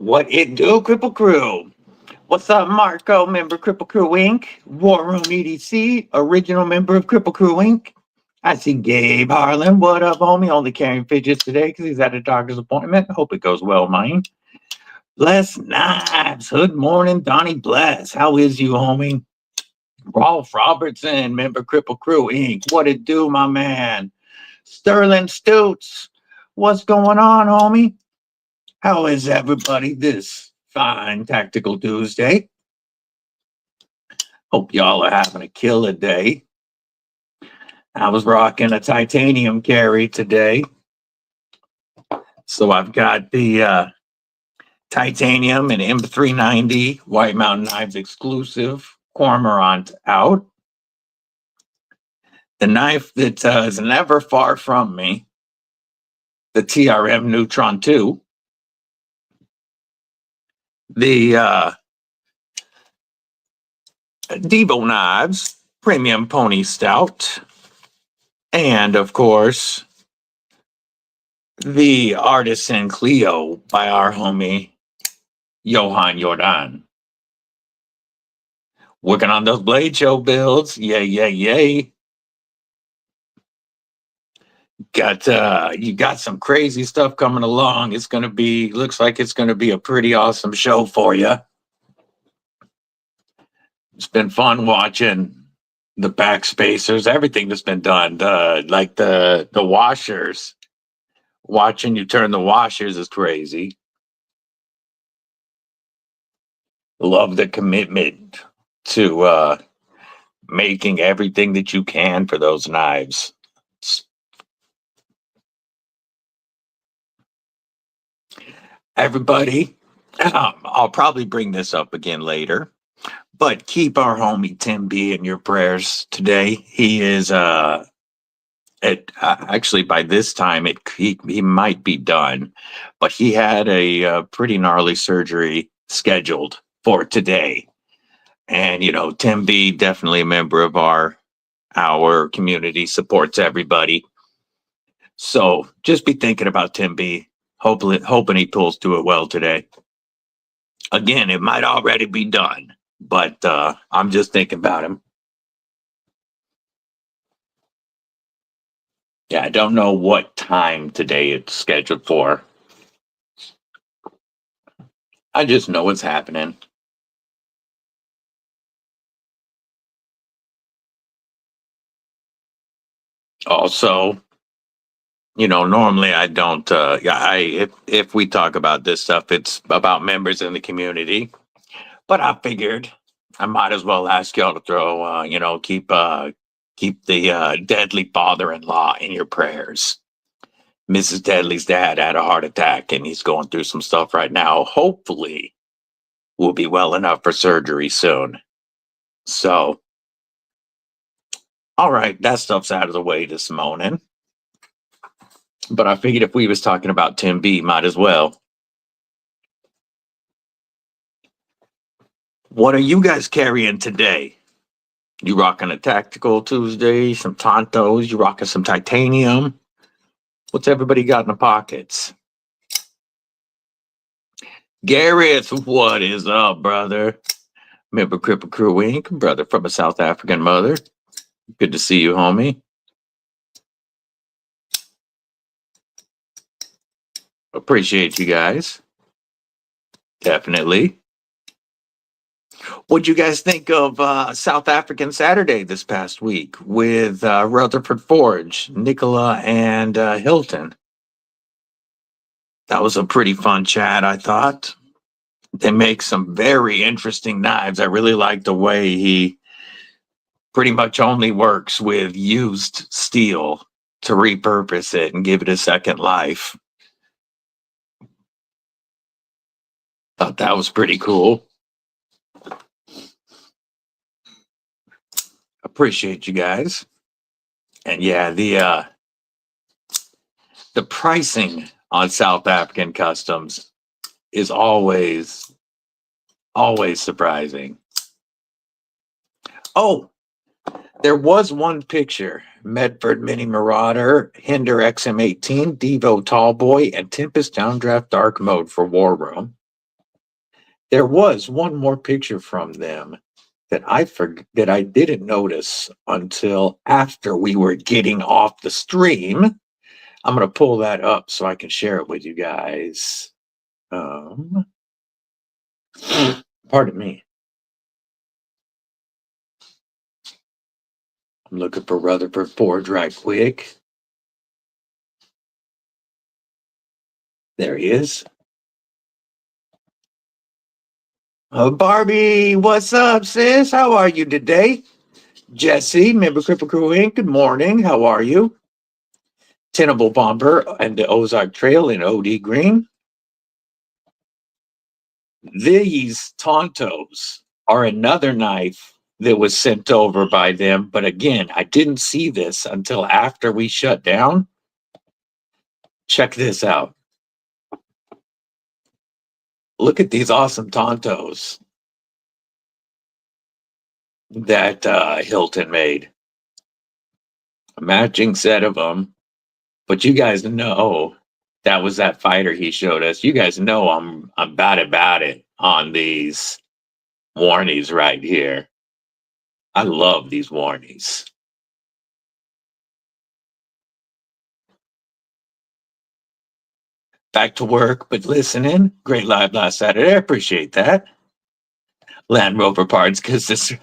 What it do, Kripple Krew? What's up, Marco, member Kripple Krew Inc., War Room EDC, original member of Kripple Krew Inc. I see Gabe Harlan. What up, homie? Only carrying fidgets today because he's at a doctor's appointment. Hope it goes well, mine. Bless Knives. Good morning, Donnie Bless. How is you, homie? Rolf Robertson, member Kripple Krew Inc. What it do, my man? Sterling Stutes. What's going on, homie? How is everybody this fine Tactical Tuesday? Hope y'all are having a killer day. I was rocking a titanium carry today. So I've got the titanium and M390 White Mountain Knives exclusive Cormorant out. The knife that is never far from me, the TRM Neutron 2. The Devo Knives Premium Pony Stout. And, of course, the Artisan Clio by our homie, Johan Jordan. Working on those Blade Show builds. Yay, yay, yay. You got some crazy stuff coming along. It's going to be, looks like it's going to be a pretty awesome show for you. It's been fun watching the back spacers, everything that's been done, like the washers. Watching you turn the washers is crazy. Love the commitment to making everything that you can for those knives. Everybody, I'll probably bring this up again later, but keep our homie Tim B in your prayers today. He is actually by this time he might be done, but he had a pretty gnarly surgery scheduled for today. And Tim B, definitely a member of our community, supports everybody. So just be thinking about Tim B. Hoping he pulls through it well today. Again, it might already be done, but I'm just thinking about him. Yeah, I don't know what time today it's scheduled for. I just know it's happening. Also, normally I don't, if we talk about this stuff, it's about members in the community, but I figured I might as well ask y'all to throw, keep the Deadly father-in-law in your prayers. Mrs. Deadly's dad had a heart attack and he's going through some stuff right now. Hopefully we'll be well enough for surgery soon. So, all right, that stuff's out of the way this morning. But I figured if we was talking about Tim B, might as well. What are you guys carrying today? You rocking a Tactical Tuesday, some Tontos, you rocking some titanium? What's everybody got in the pockets? Garrett, what is up, brother? Member Kripple Krew Inc., brother from a South African mother. Good to see you, homie. Appreciate you guys. Definitely. What'd you guys think of South African Saturday this past week with Rutherford Forge, Nicola, and Hilton? That was a pretty fun chat, I thought. They make some very interesting knives. I really like the way he pretty much only works with used steel to repurpose it and give it a second life. Thought that was pretty cool. Appreciate you guys. And yeah, the pricing on South African customs is always surprising. Oh, there was one picture. Medford Mini Marauder, Hinder XM18, Devo Tallboy, and Tempest Downdraft Dark Mode for War Room. There was one more picture from them that I didn't notice until after we were getting off the stream. I'm gonna pull that up so I can share it with you guys. Pardon me. I'm looking for Rutherford Forge right quick. There he is. Barbie, what's up, sis? How are you today? Jesse, member Kripple Krew Inc. Good morning. How are you? Tenable Bomber and the Ozark Trail in OD Green. These Tontos are another knife that was sent over by them. But again, I didn't see this until after we shut down. Check this out. Look at these awesome Tontos that Hilton made. A matching set of them. But you guys know that was that fighter he showed us. You guys know I'm about it on these warnies right here. I love these warnies. Back to work, but listening. Great live last Saturday. I appreciate that. Land Rover parts because this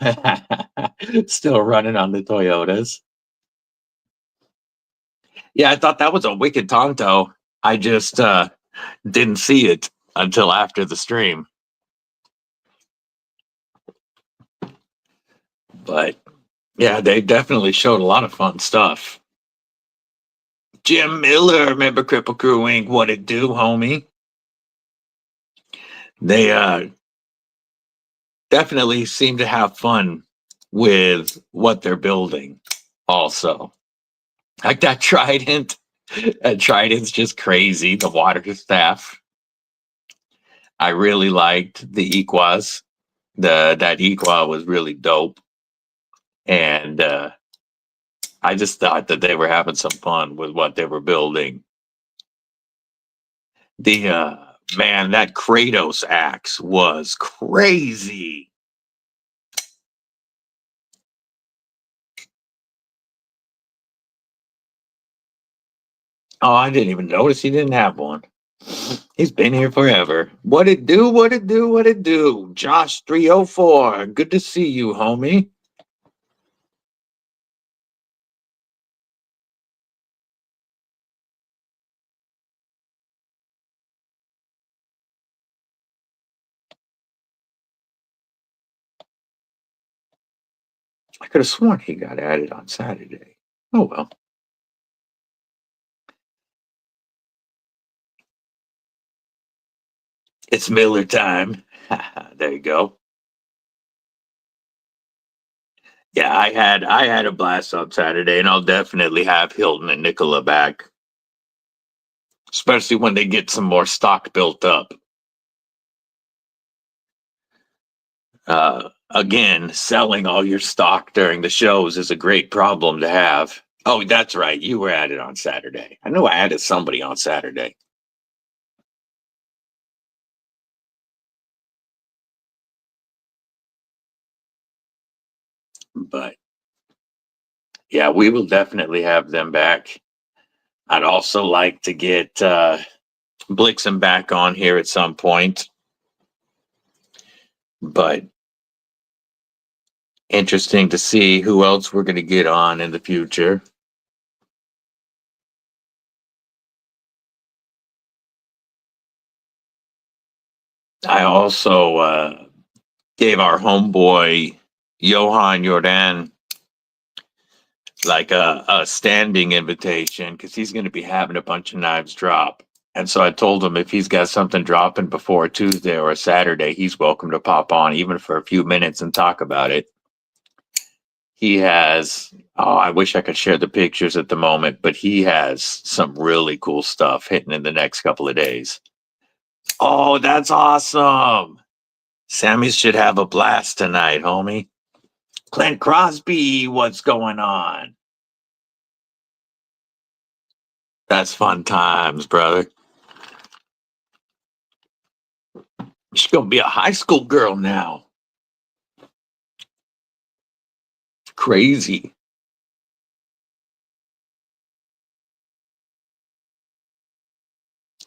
still running on the Toyotas. Yeah, I thought that was a wicked Tonto. I just didn't see it until after the stream. But yeah, they definitely showed a lot of fun stuff. Jim Miller, member Kripple Krew Inc. What it do, homie? They definitely seem to have fun with what they're building also. Like that trident. That trident's just crazy. The water staff. I really liked the Equas. That Equa was really dope. And I just thought that they were having some fun with what they were building. The man, that Kratos axe was crazy. Oh, I didn't even notice he didn't have one. He's been here forever. What it do? What it do? What it do? Josh 304. Good to see you, homie. I could have sworn he got added on Saturday. Oh well. It's Miller time. There you go. Yeah, I had a blast on Saturday, and I'll definitely have Hilton and Nicola back. Especially when they get some more stock built up. Again, selling all your stock during the shows is a great problem to have. Oh, that's right. You were at it on Saturday. I know I added somebody on Saturday. But yeah, we will definitely have them back. I'd also like to get Blixen back on here at some point. But interesting to see who else we're going to get on in the future. I also gave our homeboy Johan Jordan like a standing invitation because he's going to be having a bunch of knives drop. And so I told him if he's got something dropping before a Tuesday or a Saturday, he's welcome to pop on even for a few minutes and talk about it. He has, oh, I wish I could share the pictures at the moment, but he has some really cool stuff hitting in the next couple of days. Oh, that's awesome. Sammy should have a blast tonight, homie. Clint Crosby, what's going on? That's fun times, brother. She's gonna be a high school girl now. Crazy.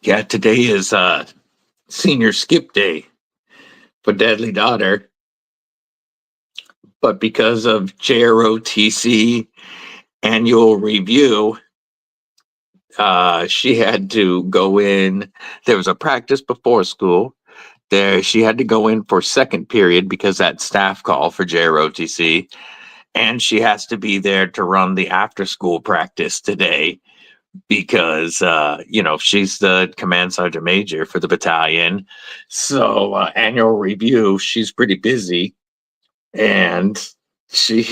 Yeah, today is senior skip day for Deadly Daughter. But because of JROTC annual review, she had to go in. There was a practice before school. There, she had to go in for second period because that staff call for JROTC, and she has to be there to run the after school practice today because she's the command sergeant major for the battalion. So annual review, she's pretty busy, and she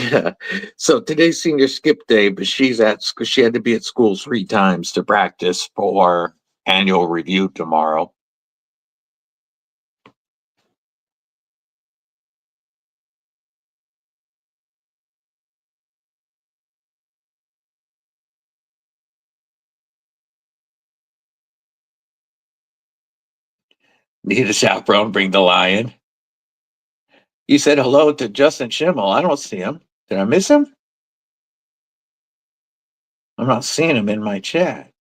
so today's senior skip day, but she's at school. She had to be at school 3 times to practice for annual review tomorrow. Need a chaperone, bring the lion. You said hello to Justin Schimmel. I don't see him. Did I miss him? I'm not seeing him in my chat.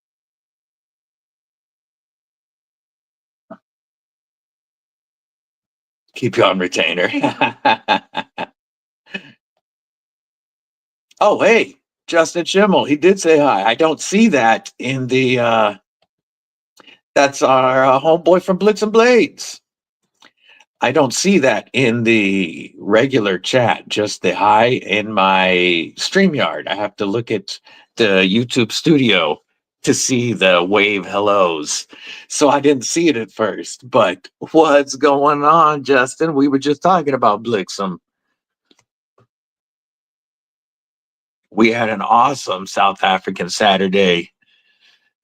Keep you on retainer. Oh, hey, Justin Schimmel. He did say hi. I don't see that in the that's our homeboy from Blitz and Blades. I don't see that in the regular chat, just the hi in my StreamYard. I have to look at the YouTube studio to see the wave hellos. So I didn't see it at first. But what's going on, Justin? We were just talking about Blixum. We had an awesome South African Saturday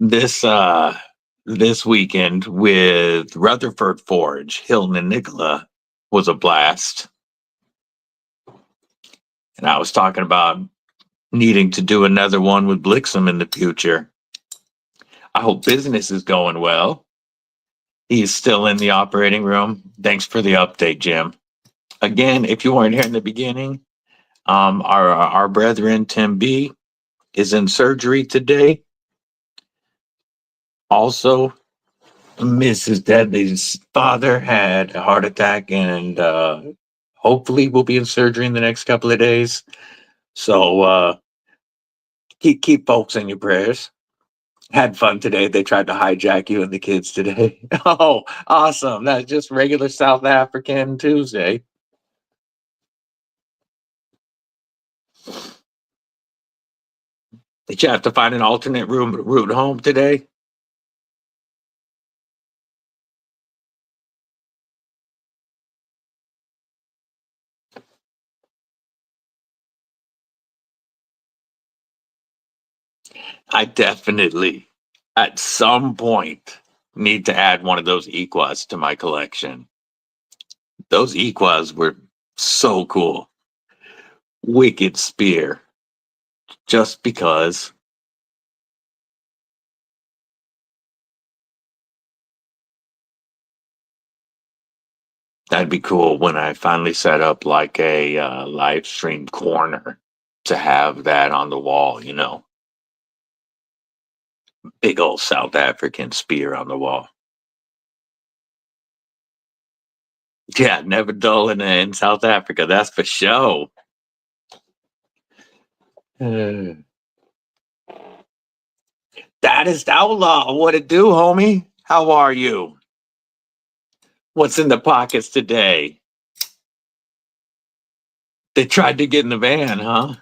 this weekend with Rutherford Forge. Hilton and Nicola was a blast. And I was talking about needing to do another one with Blixum in the future. I hope business is going well. He's still in the operating room. Thanks for the update, Jim. Again, if you weren't here in the beginning, our brethren Tim B is in surgery today. Also, Mrs. Deadly's father had a heart attack and hopefully will be in surgery in the next couple of days. So keep folks in your prayers. Had fun today. They tried to hijack you and the kids today. Oh, awesome. That's just regular South African Tuesday. Did you have to find an alternate route home today? I definitely, at some point, need to add one of those Equas to my collection. Those Equas were so cool. Wicked spear. Just because. That'd be cool when I finally set up like a live stream corner to have that on the wall, Big old South African spear on the wall. Yeah, never dull in South Africa, that's for sure. That is the outlaw. What it do, homie? How are you? What's in the pockets today? They tried to get in the van, huh?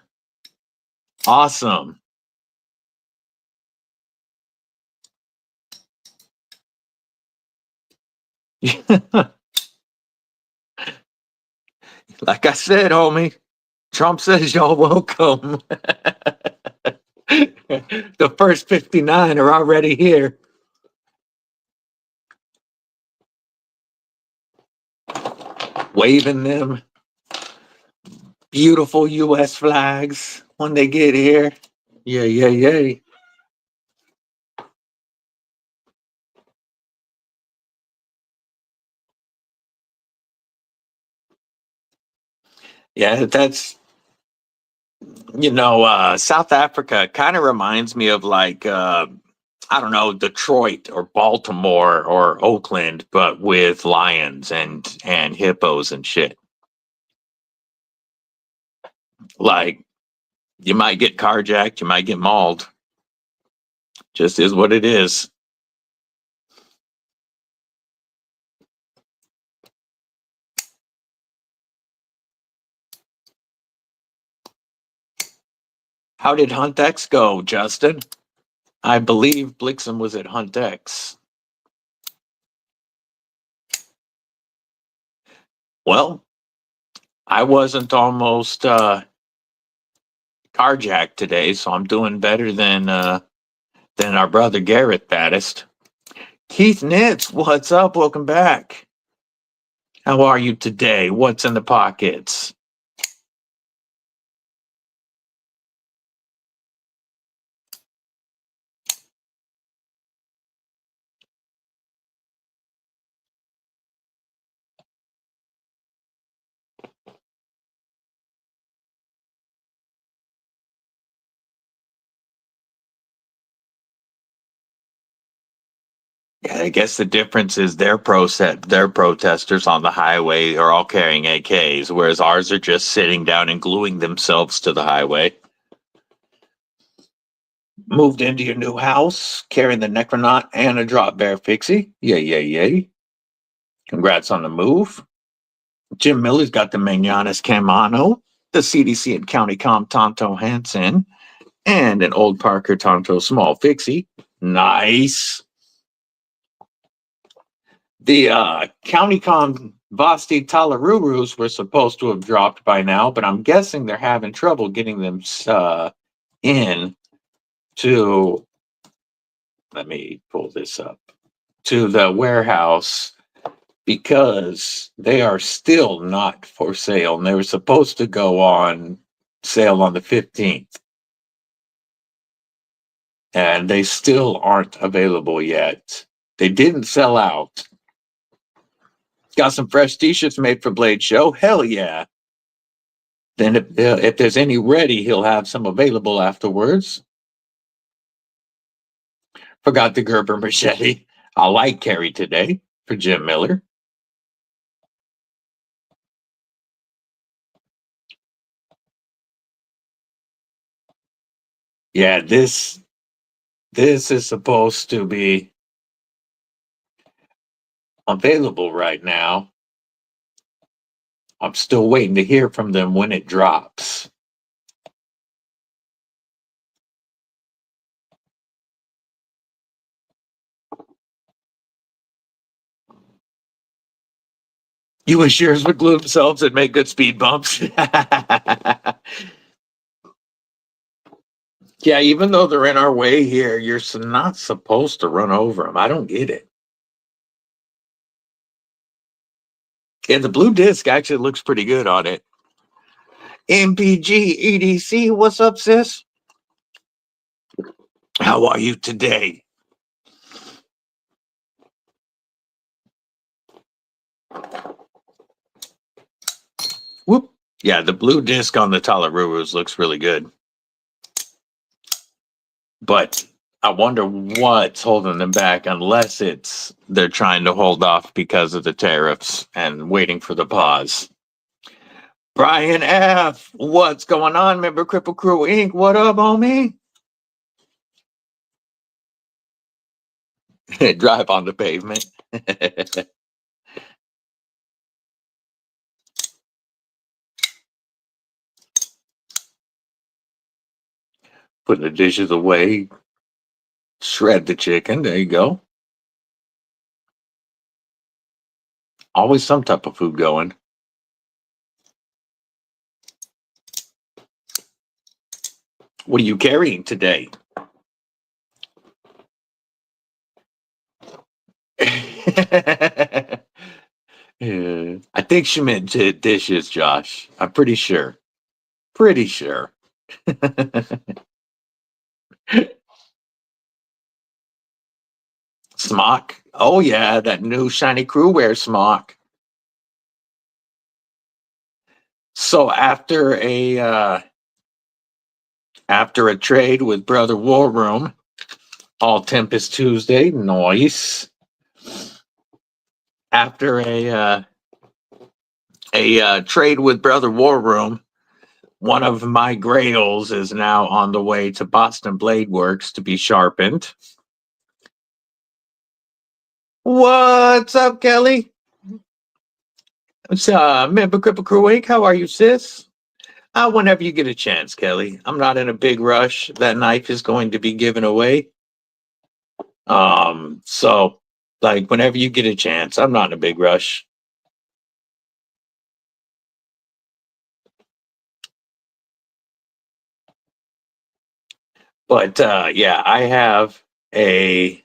Awesome. Like I said, homie, Trump says y'all welcome. The first 59 are already here. Waving them beautiful US flags when they get here. Yeah, yeah, yeah. Yeah, that's, South Africa kind of reminds me of like, I don't know, Detroit or Baltimore or Oakland, but with lions and hippos and shit. Like, you might get carjacked, you might get mauled. Just is what it is. How did Hunt X go, Justin? I believe Blixen was at Hunt X. Well, I wasn't almost carjacked today, so I'm doing better than our brother Garrett Baddest. Keith Nitz, what's up? Welcome back. How are you today? What's in the pockets? Yeah, I guess the difference is their protesters on the highway are all carrying AKs, whereas ours are just sitting down and gluing themselves to the highway. Moved into your new house, carrying the Necronaut and a Drop Bear Fixie. Yay, yay, yay. Congrats on the move. Jim Miller's got the Mananas Camano, the CDC and County Comm Tonto Hansen, and an old Parker Tonto Small Fixie. Nice. The County Comm Vosteed Talarurus were supposed to have dropped by now, but I'm guessing they're having trouble getting them in to, let me pull this up, to the warehouse because they are still not for sale. And they were supposed to go on sale on the 15th. And they still aren't available yet. They didn't sell out. Got some fresh t-shirts made for Blade Show. Hell yeah. Then if there's any ready, he'll have some available afterwards. Forgot the Gerber machete. I like carry today for Jim Miller. Yeah, this is supposed to be available right now. I'm still waiting to hear from them when it drops. You wish yours would glue themselves and make good speed bumps. Yeah, even though they're in our way here, you're not supposed to run over them. I don't get it. Yeah, the blue disc actually looks pretty good on it. MPG EDC, what's up, sis? How are you today? Whoop. Yeah, the blue disc on the Talarurus looks really good. But I wonder what's holding them back, unless it's they're trying to hold off because of the tariffs and waiting for the pause. Brian F., what's going on? Member Kripple Krew Inc., what up, homie? Drive on the pavement. Put the dishes away, shred the chicken. There you go. Always some type of food going. What are you carrying today? Yeah. I think she meant dishes, Josh. I'm pretty sure. Pretty sure. Smock. Oh yeah, that new shiny crew wear smock. So after a trade with Brother War Room, all Tempest Tuesday, nice. After a trade with Brother War Room, one of my grails is now on the way to Boston Blade Works to be sharpened. What's up, Kelly? It's member Kripple Krew Inc. How are you, sis? Whenever you get a chance, Kelly. I'm not in a big rush. That knife is going to be given away. So like whenever you get a chance, I'm not in a big rush. But yeah, I have a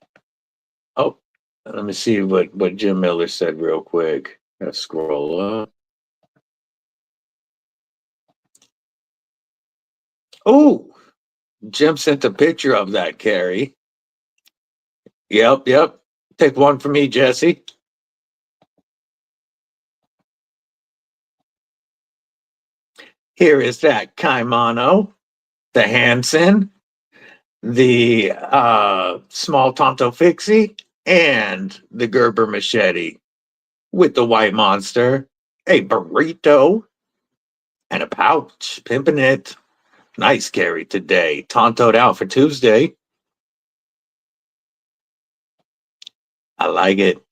let me see what Jim Miller said real quick. Let's scroll up. Oh, Jim sent a picture of that, Carrie. Yep. Take one for me, Jesse. Here is that Kaimano, the Hansen, the small Tonto Fixie, and the Gerber machete with the white monster, a burrito, and a pouch. Pimping it. Nice carry today. Tontoed out for Tuesday. I like it.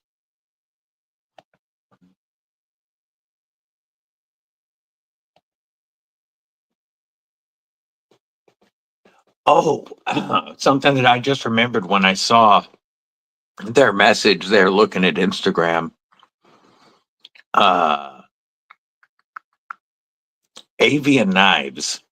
Oh, something that I just remembered when I saw their message there looking at Instagram. Avian Knives.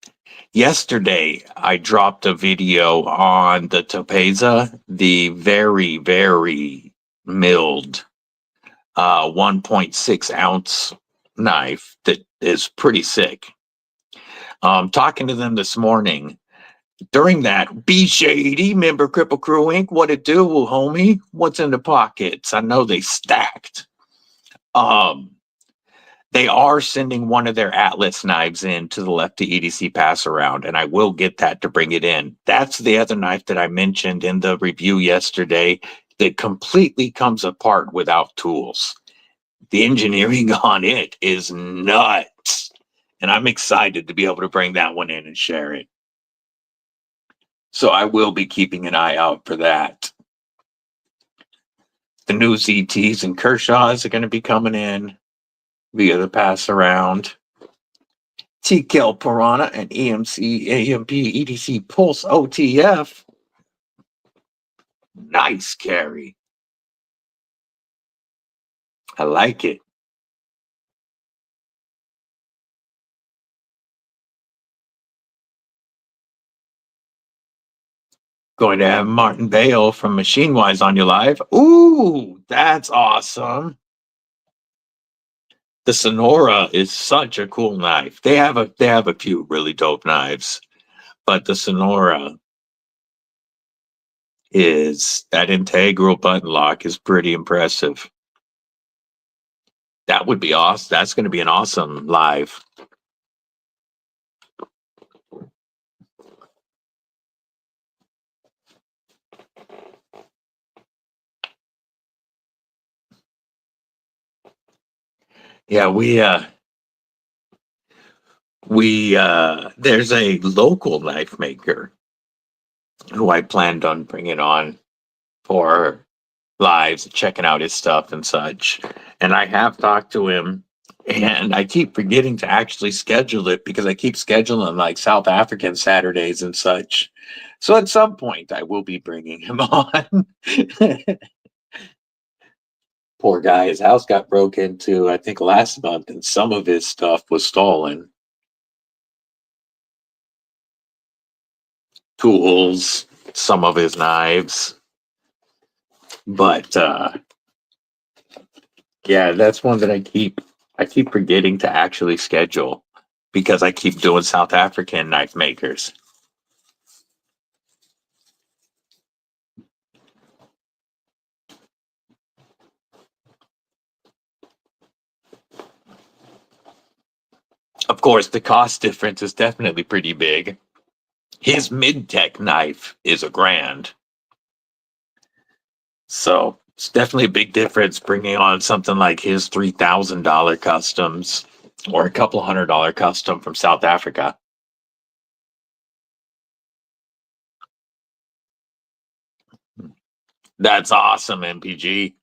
Yesterday, I dropped a video on the Topeza, the very, very milled 1.6 ounce knife that is pretty sick. Talking to them this morning, during that, be shady, member Kripple Krew Inc. What it do, homie? What's in the pockets? I know they stacked. They are sending one of their Atlas knives in to the Lefty EDC pass around, and I will get that to bring it in. That's the other knife that I mentioned in the review yesterday that completely comes apart without tools. The engineering on it is nuts, and I'm excited to be able to bring that one in and share it. So I will be keeping an eye out for that. The new ZTs and Kershaws are going to be coming in via the pass around. TKL Piranha and EMC, AMP, EDC Pulse OTF. Nice carry. I like it. Going to have Martin Bale from Machine Wise on your live. Ooh, that's awesome. The Sonora is such a cool knife. They have a few really dope knives, but the Sonora is that integral button lock is pretty impressive. That would be awesome. That's going to be an awesome live. Yeah, there's a local knife maker who I planned on bringing on for lives, checking out his stuff and such. And I have talked to him, and I keep forgetting to actually schedule it because I keep scheduling like South African Saturdays and such. So at some point, I will be bringing him on. Poor guy, his house got broke into, I think, last month, and some of his stuff was stolen. Tools, some of his knives. But yeah, that's one that I keep forgetting to actually schedule because I keep doing South African knife makers. Of course, the cost difference is definitely pretty big. His mid-tech knife is $1,000. So it's definitely a big difference bringing on something like his $3,000 customs or a couple $100 custom from South Africa. That's awesome, MPG.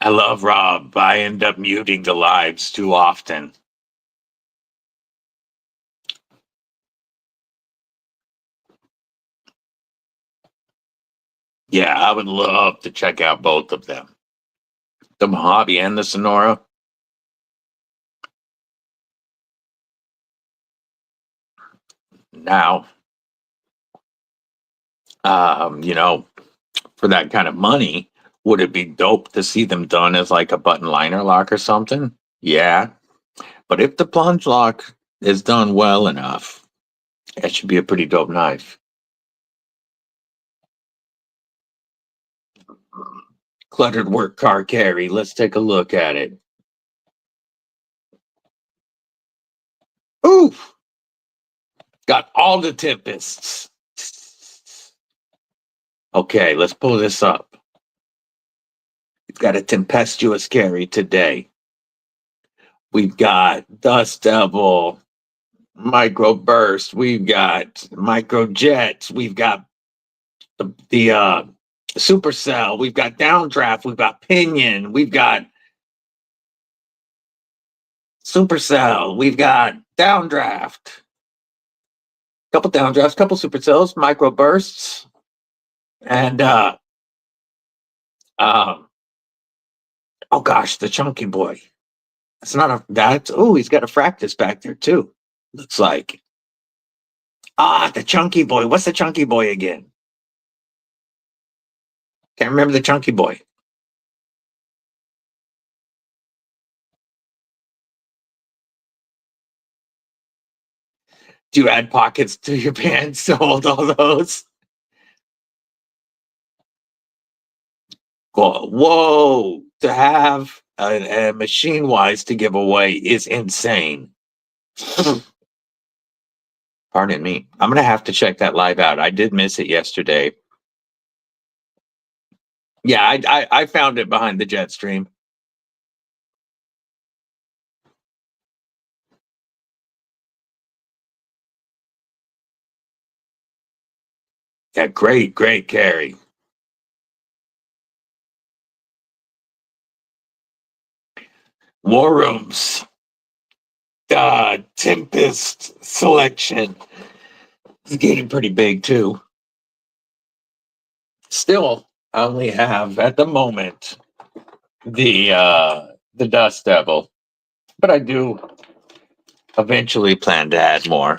I love Rob. I end up muting the lives too often. Yeah, I would love to check out both of them. The Mojave and the Sonora. Now, you know, for that kind of money, would it be dope to see them done as like a button liner lock or something? Yeah. But if the plunge lock is done well enough, it should be a pretty dope knife. Cluttered work car carry. Let's take a look at it. Oof! Got all the Tempests. Okay, let's pull this up. We've got a tempestuous carry today. We've got Dust Devil, Micro Burst. We've got Micro Jets. We've got the Supercell. We've got Downdraft. We've got Pinion. We've got Supercell. We've got Downdraft. Couple Downdrafts, couple Supercells, Micro Bursts, and oh gosh, the Chunky Boy. It's not a that. Oh, he's got a Fractus back there too. Looks like. The Chunky Boy. What's the Chunky Boy again? Can't remember the Chunky Boy. Do you add pockets to your pants to hold all those? Whoa! To have a machine wise to give away is insane. Pardon me. I'm gonna have to check that live out. I did miss it yesterday. Yeah, I found it behind the jet stream. Yeah, great carry. War Rooms. Tempest selection is getting pretty big too. Still, I only have at the moment the Dust Devil, but I do eventually plan to add more.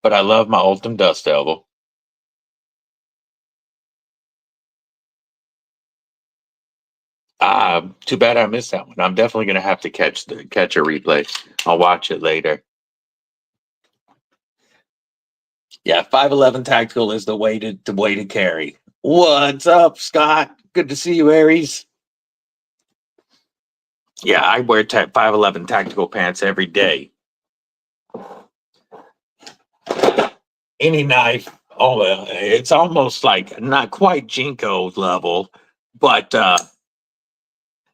But I love my Ultim Dust Devil. Too bad I missed that one. I'm definitely gonna have to catch a replay. I'll watch it later. Yeah, 511 tactical is the way to carry. What's up, Scott? Good to see you, Aries. Yeah, I wear 511 tactical pants every day. Any knife, it's almost like not quite Jinko level, but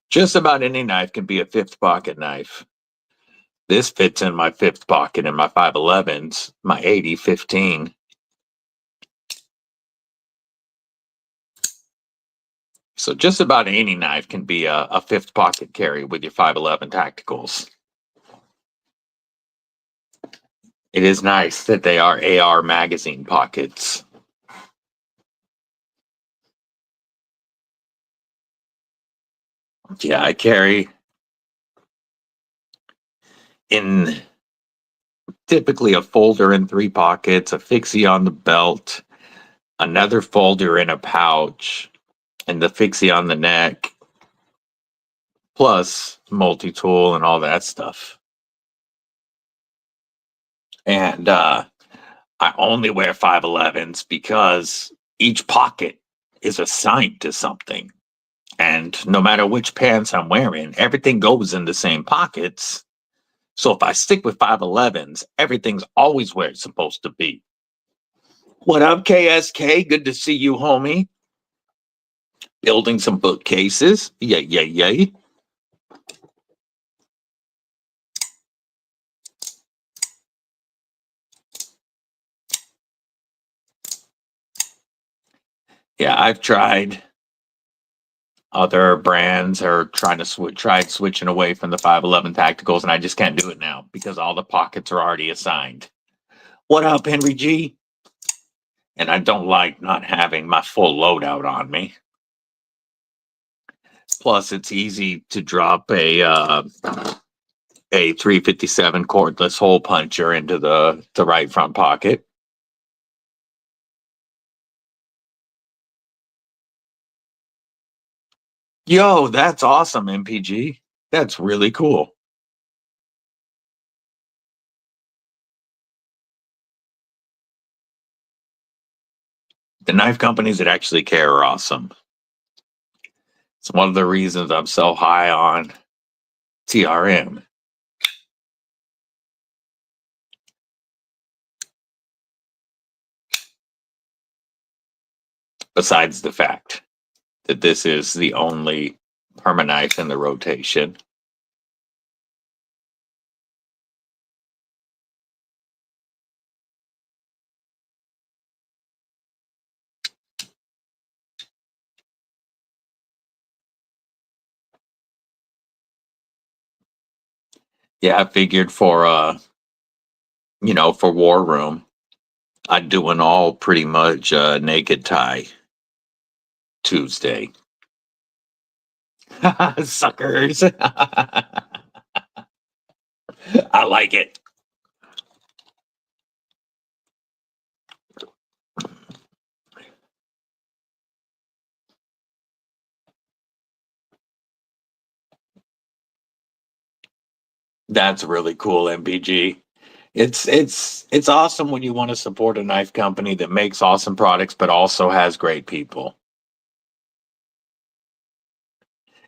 just about any knife can be a fifth pocket knife. This fits in my fifth pocket in my 511s, my 80-15. So just about any knife can be a fifth pocket carry with your 511 tacticals. It is nice that they are AR magazine pockets. Yeah, I carry in typically a folder in 3 pockets, a fixie on the belt, another folder in a pouch, and the fixie on the neck, plus multi-tool and all that stuff. And I only wear 511s because each pocket is assigned to something. And no matter which pants I'm wearing, everything goes in the same pockets. So if I stick with 511s, everything's always where it's supposed to be. What up, KSK? Good to see you, homie. Building some bookcases. Yay, yay, yay. Yeah, I've tried other brands or tried switching away from the 511 tacticals, and I just can't do it now because all the pockets are already assigned. What up, Henry G? And I don't like not having my full loadout on me. Plus, it's easy to drop a 357 cordless hole puncher into the right front pocket. Yo, that's awesome, MPG. That's really cool. The knife companies that actually care are awesome. It's one of the reasons I'm so high on TRM. Besides the fact that this is the only permaknife in the rotation. Yeah, I figured for for War Room, I'd do an all pretty much naked tie Tuesday. Suckers. I like it. That's really cool, MPG. It's awesome when you want to support a knife company that makes awesome products but also has great people.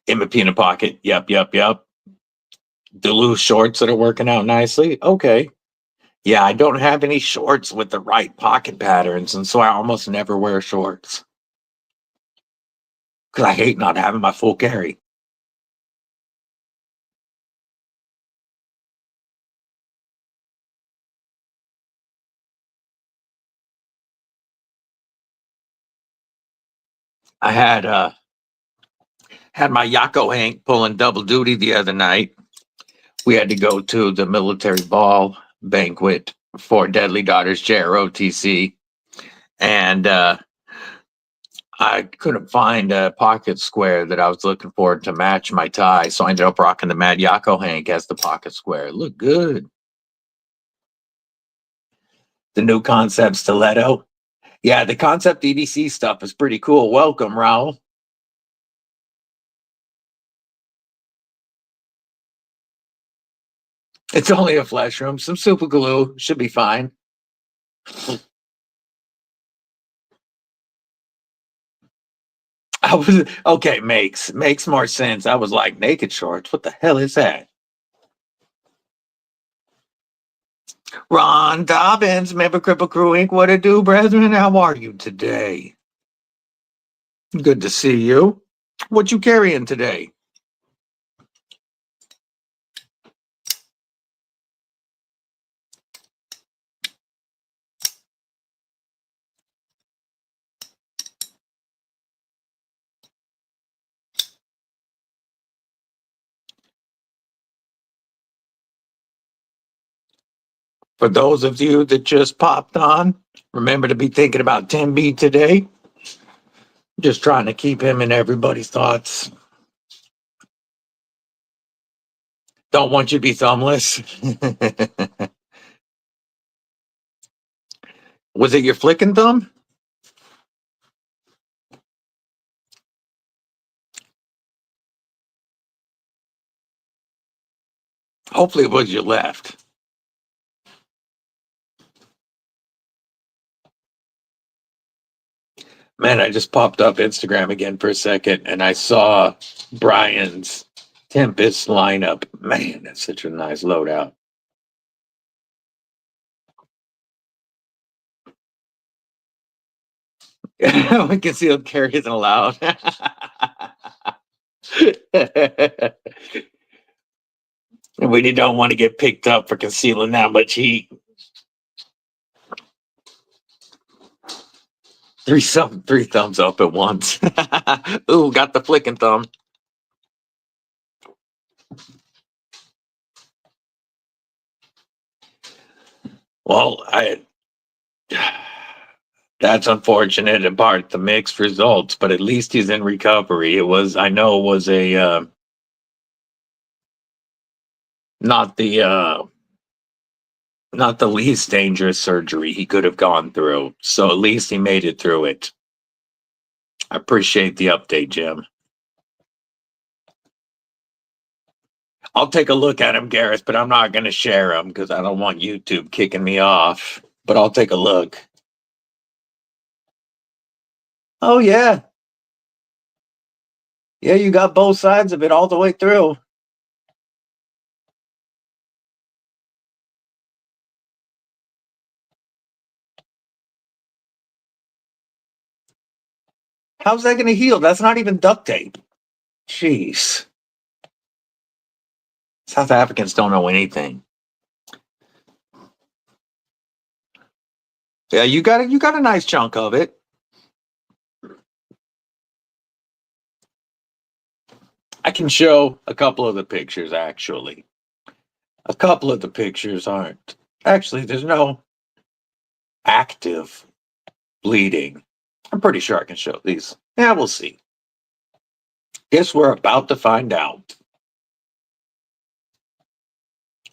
In my peanut pocket. Yep, yep, yep. The loose shorts that are working out nicely. Okay. Yeah, I don't have any shorts with the right pocket patterns, and so I almost never wear shorts. Because I hate not having my full carry. I had my Yako Hank pulling double duty the other night. We had to go to the military ball banquet for Deadly Daughters JROTC, and I couldn't find a pocket square that I was looking for to match my tie, so I ended up rocking the Mad Yako Hank as the pocket square. It looked good. The new concept stiletto. Yeah, the concept EDC stuff is pretty cool. Welcome, Raul. It's only a flash room. Some super glue should be fine. I was okay. Makes more sense. I was like naked shorts. What the hell is that? Ron Dobbins, member Kripple Krew Inc. What it do, brethren? How are you today? Good to see you. What you carrying today? For those of you that just popped on, remember to be thinking about 10B today. Just trying to keep him in everybody's thoughts. Don't want you to be thumbless. Was it your flicking thumb? Hopefully it was your left. Man, I just popped up Instagram again for a second and I saw Brian's Tempest lineup. Man, that's such a nice loadout. We concealed carry isn't allowed. We don't want to get picked up for concealing that much heat. Three thumbs up at once. Ooh, got the flicking thumb. Well, that's unfortunate about the mixed results, but at least he's in recovery. It was a not the least dangerous surgery he could have gone through. So at least he made it through it. I appreciate the update, Jim. I'll take a look at him, Gareth, but I'm not going to share him because I don't want YouTube kicking me off. But I'll take a look. Oh, yeah. Yeah, you got both sides of it all the way through. How's that going to heal? That's not even duct tape. Jeez. South Africans don't know anything. Yeah, you got a nice chunk of it. I can show a couple of the pictures, actually. A couple of the pictures aren't. Actually, there's no active bleeding. I'm pretty sure I can show these. Yeah, we'll see. Guess we're about to find out.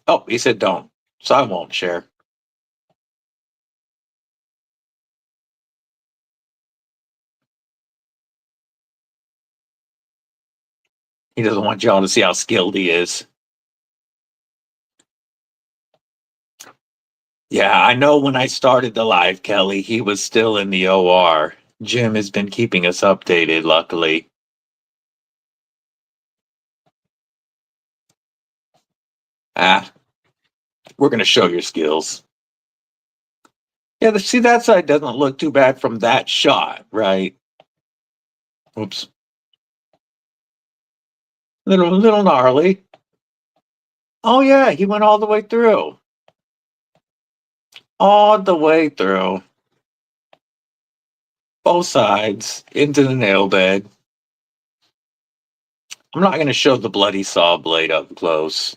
Oh, he said don't, so I won't share. He doesn't want y'all to see how skilled he is. Yeah, I know when I started the live, Kelly, he was still in the OR. Jim has been keeping us updated, luckily. We're going to show your skills. Yeah, see, that side doesn't look too bad from that shot, right? Oops. Little gnarly. Oh, yeah, he went all the way through. All the way through. Both sides into the nail bed. I'm not going to show the bloody saw blade up close.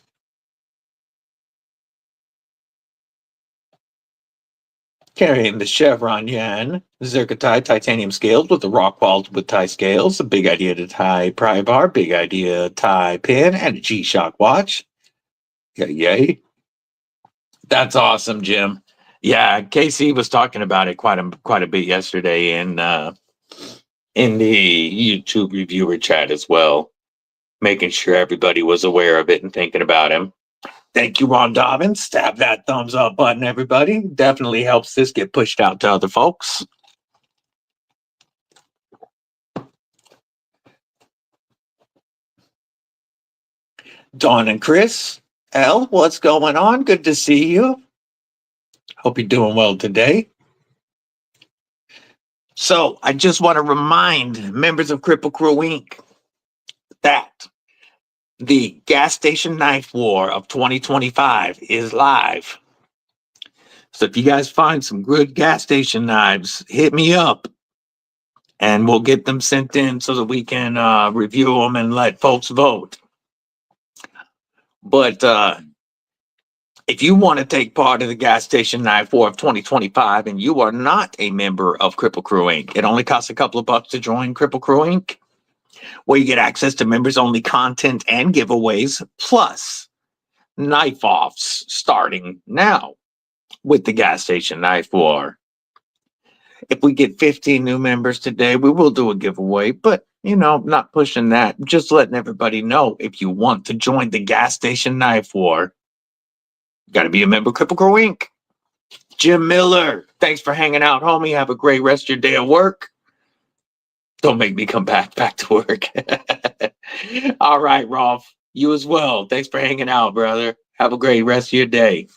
Carrying the chevron yen, zircotite titanium scales with the Rocktol with tie scales, a big idea to tie pry bar, big idea tie pin, and a G-Shock watch. Yay. That's awesome, Jim. Yeah, Casey was talking about it quite a bit yesterday in the YouTube reviewer chat as well, making sure everybody was aware of it and thinking about him. Thank you, Ron Dobbins. Stab that thumbs up button, everybody. Definitely helps this get pushed out to other folks. Dawn and Chris, L, what's going on? Good to see you. Hope you're doing well today. So I just want to remind members of Kripple Krew Inc. that the gas station knife war of 2025 is live. So if you guys find some good gas station knives, hit me up and we'll get them sent in so that we can review them and let folks vote. But if you want to take part of the gas station knife war of 2025 and you are not a member of Kripple Krew Inc., it only costs a couple of bucks to join Kripple Krew Inc., where you get access to members-only content and giveaways, plus knife offs starting now with the gas station knife war. If we get 15 new members today, we will do a giveaway, but not pushing that. Just letting everybody know if you want to join the gas station knife war, you got to be a member of Kripple Krew Inc. Jim Miller, thanks for hanging out, homie. Have a great rest of your day at work. Don't make me come back to work. All right, Rolf. You as well. Thanks for hanging out, brother. Have a great rest of your day.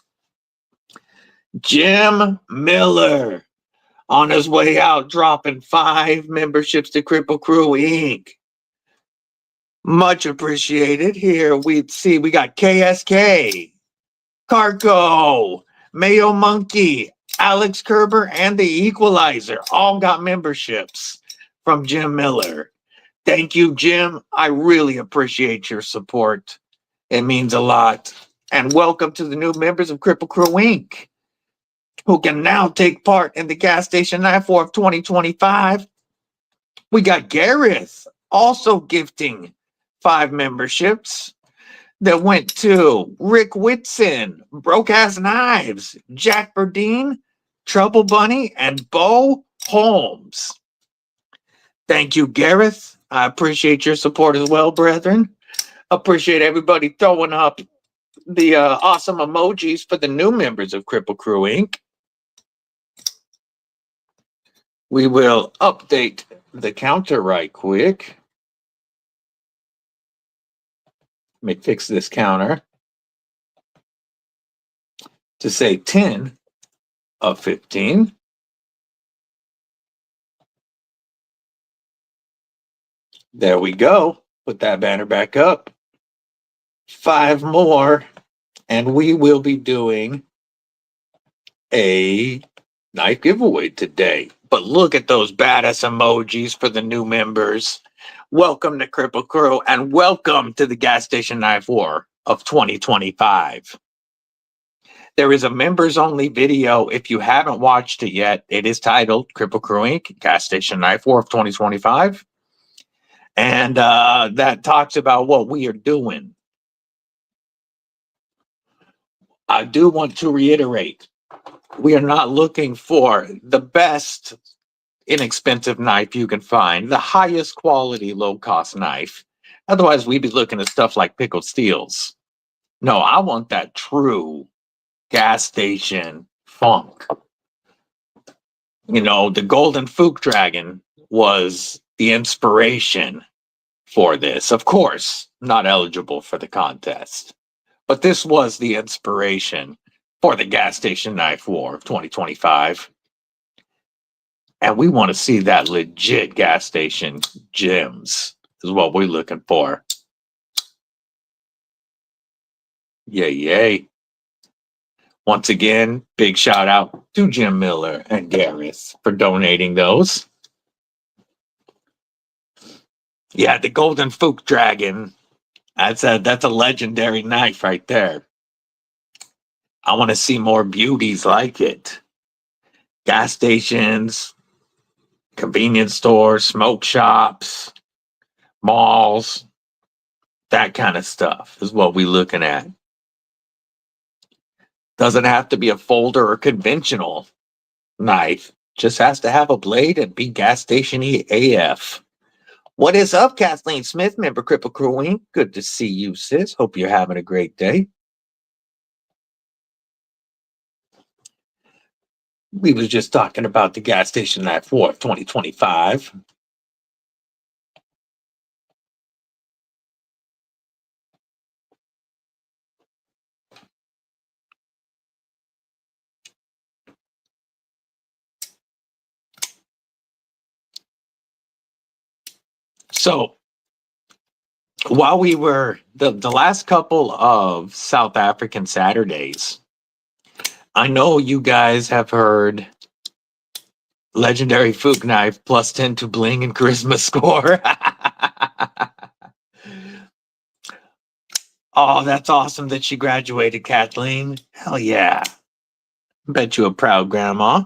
Jim Miller on his way out, dropping 5 memberships to Kripple Krew Inc. Much appreciated. Here we got KSK, Carco, Mayo Monkey, Alex Kerber, and the Equalizer all got memberships from Jim Miller. Thank you, Jim. I really appreciate your support. It means a lot. And welcome to the new members of Kripple Krew Inc., who can now take part in the Gas Station Knife War of 2025. We got Gareth also gifting 5 memberships that went to Rick Whitson, Broke Ass Knives, Jack Burdine, Trouble Bunny, and Bo Holmes. Thank you, Gareth. I appreciate your support as well, brethren. Appreciate everybody throwing up the awesome emojis for the new members of Kripple Krew Inc. We will update the counter right quick. Let me fix this counter to say 10 of 15. There we go. Put that banner back up. 5 more, and we will be doing a knife giveaway today. But look at those badass emojis for the new members. Welcome to Kripple Krew, and welcome to the Gas Station Knife War of 2025. There is a members-only video. If you haven't watched it yet, it is titled Kripple Krew Inc. Gas Station Knife War of 2025. And that talks about what we are doing. I do want to reiterate, we are not looking for the best inexpensive knife you can find, the highest quality, low-cost knife. Otherwise, we'd be looking at stuff like pickled steels. No, I want that true gas station funk. You know, the Golden Fook Dragon was the inspiration for this. Of course, not eligible for the contest, but this was the inspiration for the Gas Station Knife War of 2025. And we want to see that legit gas station gems is what we're looking for. Yay, yay. Once again, big shout out to Jim Miller and Gareth for donating those. Yeah, the Golden Fook Dragon. That's a legendary knife right there. I want to see more beauties like it. Gas stations, convenience stores, smoke shops, malls, that kind of stuff is what we're looking at. Doesn't have to be a folder or conventional knife. Just has to have a blade and be gas station-y AF. What is up, Kathleen Smith, member Kripple Krew Inc.? Good to see you, sis. Hope you're having a great day. We was just talking about the Gas Station Knife War of 2025. So while we were the last couple of South African Saturdays, I know you guys have heard legendary Fook knife plus 10 to bling and charisma score. Oh, that's awesome that she graduated, Kathleen. Hell yeah. Bet you a proud grandma.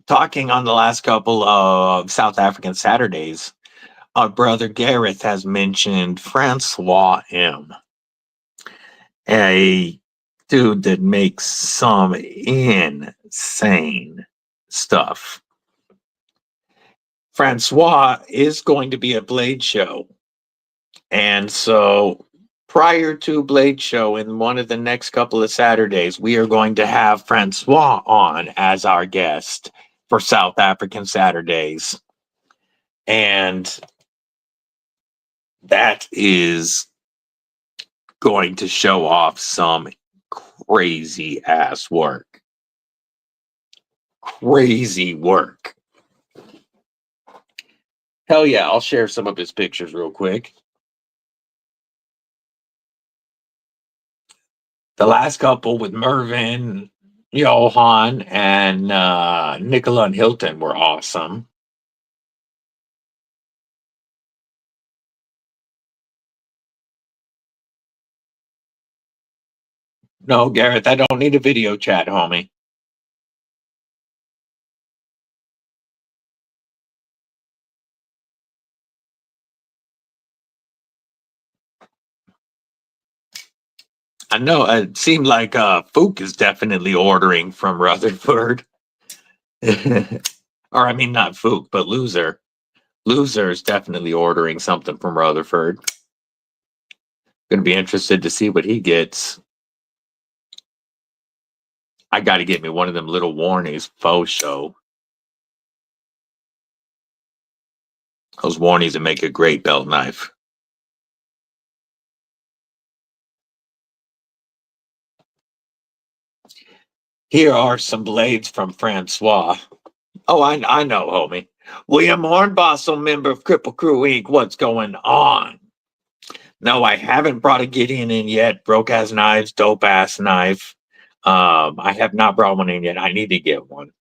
Talking on the last couple of South African Saturdays, our brother Gareth has mentioned Francois M., a dude that makes some insane stuff. Francois is going to be at Blade Show. And so prior to Blade Show, in one of the next couple of Saturdays, we are going to have Francois on as our guest. for South African Saturdays. And that is going to show off some crazy ass work. Crazy work. Hell yeah, I'll share some of his pictures real quick. The last couple with Mervin, Johan, and Nicola and Hilton were awesome. No, Gareth, I don't need a video chat, homie. I know it seemed like Fook is definitely ordering from Rutherford. Or I mean not Fook, but Loser. Loser is definitely ordering something from Rutherford. Gonna be interested to see what he gets. I gotta get me one of them little Warnies faux show. Those Warnies that make a great belt knife. Here are some blades from Francois. Oh, I know, homie. William Hornbostel, member of Kripple Krew Inc. What's going on? No, I haven't brought a Gideon in yet. Broke ass knives, dope ass knife. I have not brought one in yet. I need to get one.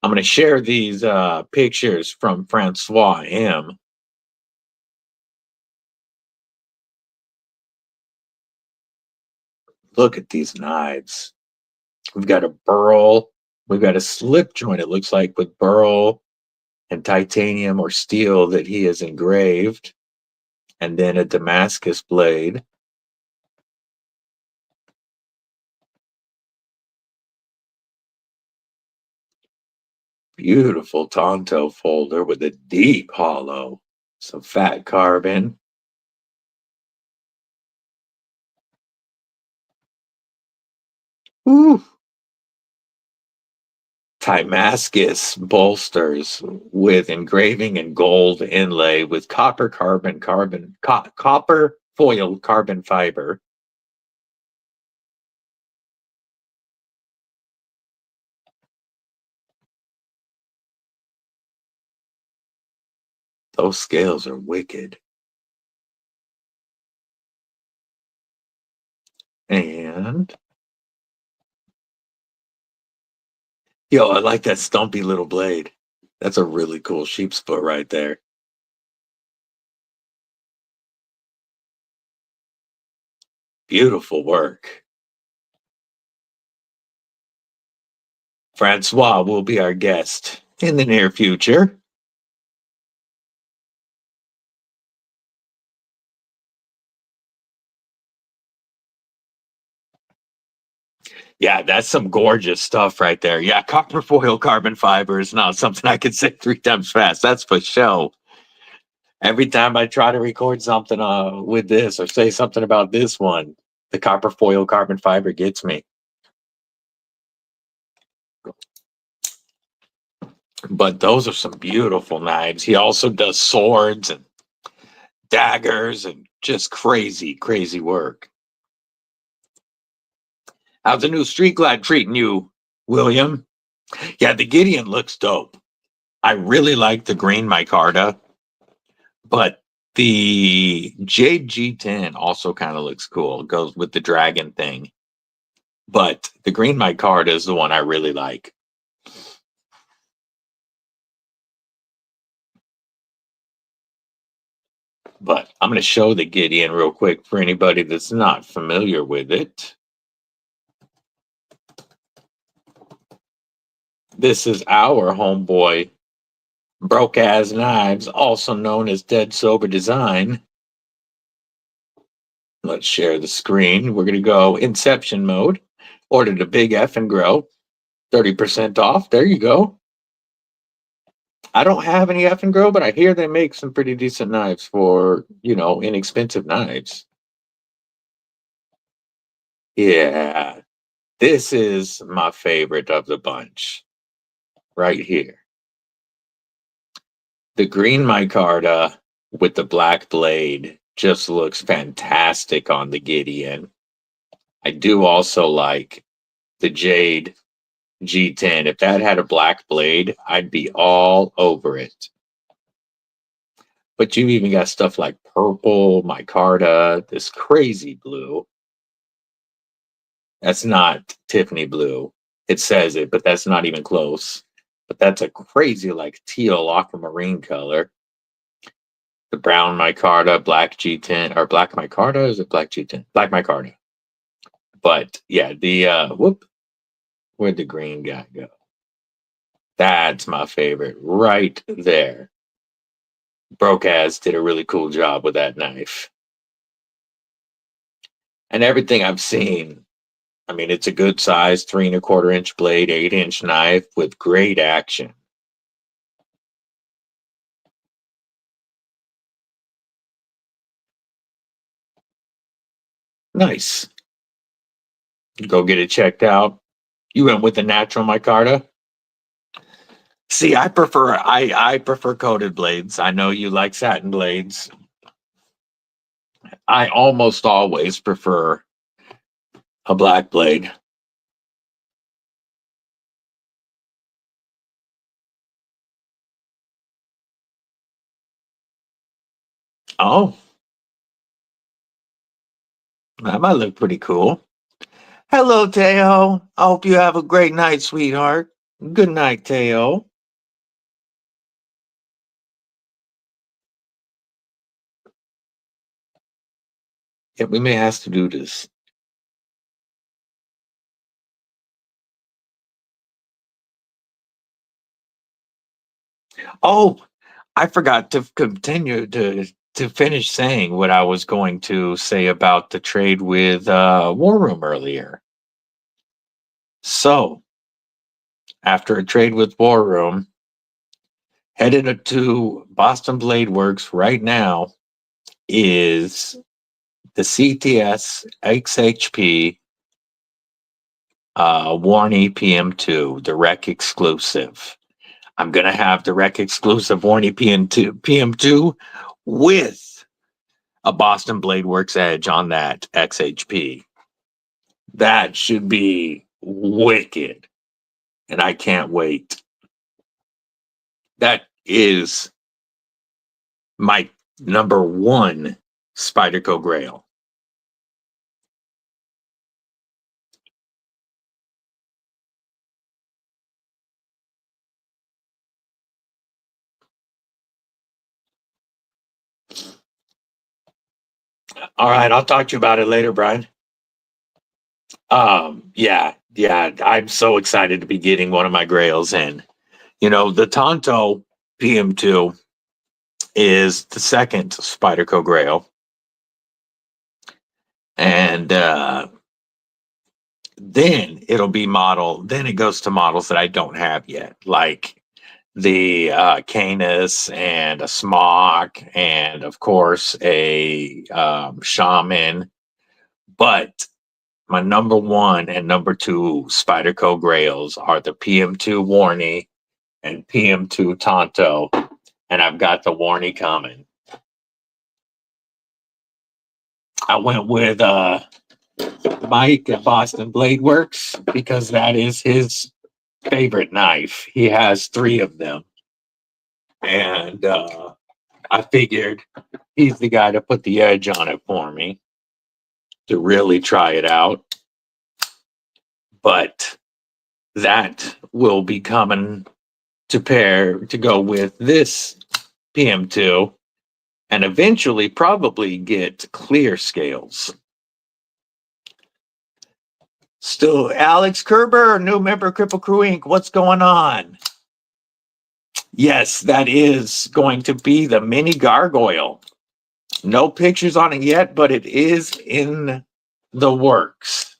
I'm going to share these pictures from Francois M. Look at these knives. We've got a burl. We've got a slip joint, it looks like, with burl and titanium or steel that he has engraved. And then a Damascus blade. Beautiful Tonto folder with a deep hollow. Some fat carbon. Ooh. Damascus bolsters with engraving and gold inlay with copper foil carbon fiber. Those scales are wicked. And yo, I like that stumpy little blade. That's a really cool sheep's foot right there. Beautiful work. Francois will be our guest in the near future. Yeah, that's some gorgeous stuff right there. Yeah, copper foil carbon fiber is not something I can say 3 times fast. That's for sure. Every time I try to record something with this or say something about this one, the copper foil carbon fiber gets me. But those are some beautiful knives. He also does swords and daggers and just crazy, crazy work. How's the new Street Glide treating you, William? Yeah, the Gideon looks dope. I really like the green micarta, but the Jade G10 also kind of looks cool. It goes with the dragon thing. But the green micarta is the one I really like. But I'm going to show the Gideon real quick for anybody that's not familiar with it. This is our homeboy, Broke Ass Knives, also known as Dead Sober Design. Let's share the screen. We're going to go Inception mode. Ordered a big F and grow. 30% off. There you go. I don't have any F and grow, but I hear they make some pretty decent knives for, inexpensive knives. Yeah, this is my favorite of the bunch. right here. The green micarta with the black blade just looks fantastic on the Gideon. I do also like the jade G10. If that had a black blade, I'd be all over it. But you've even got stuff like purple, micarta, this crazy blue. That's not Tiffany blue. It says it, but that's not even close. But that's a crazy, like teal aquamarine color. The brown micarta, black G10, or black micarta, is it black G10? Black micarta. But yeah, the where'd the green guy go? That's my favorite right there. Brocaz did a really cool job with that knife. And everything I've seen, I mean, it's a good size 3 1/4 inch blade, 8-inch knife with great action. Nice. Go get it checked out. You went with the natural micarta? See, I prefer coated blades. I know you like satin blades. I almost always prefer a black blade. Oh, that might look pretty cool. Hello, Teo. I hope you have a great night, sweetheart. Good night, Teo. Yeah, we may have to do this. Oh, I forgot to continue to finish saying what I was going to say about the trade with War Room earlier. So, after a trade with War Room, headed to Boston Blade Works right now is the CTS XHP Warney PM2, the Rec exclusive. I'm going to have the Rec exclusive Warney PM2 with a Boston Blade Works edge on that XHP. That should be wicked. And I can't wait. That is my number one Spyderco Grail. All right, I'll talk to you about it later, Brian. Yeah, I'm so excited to be getting one of my grails in. You know, the Tonto PM2 is the second Spyderco Grail. And then it'll be then it goes to models that I don't have yet, like the Canis and a Smock, and of course a Shaman. But my number one and number two Spyderco Grails are the PM2 Warney and PM2 Tonto, and I've got the Warney coming. I went with Mike at Boston Blade Works because that is his favorite knife. He has 3 of them, and I figured he's the guy to put the edge on it for me to really try it out. But that will be coming to go with this PM2 and eventually probably get clear scales. Still, Alex Kerber, new member of Kripple Krew Inc. What's going on? Yes, that is going to be the mini gargoyle. No pictures on it yet, but it is in the works.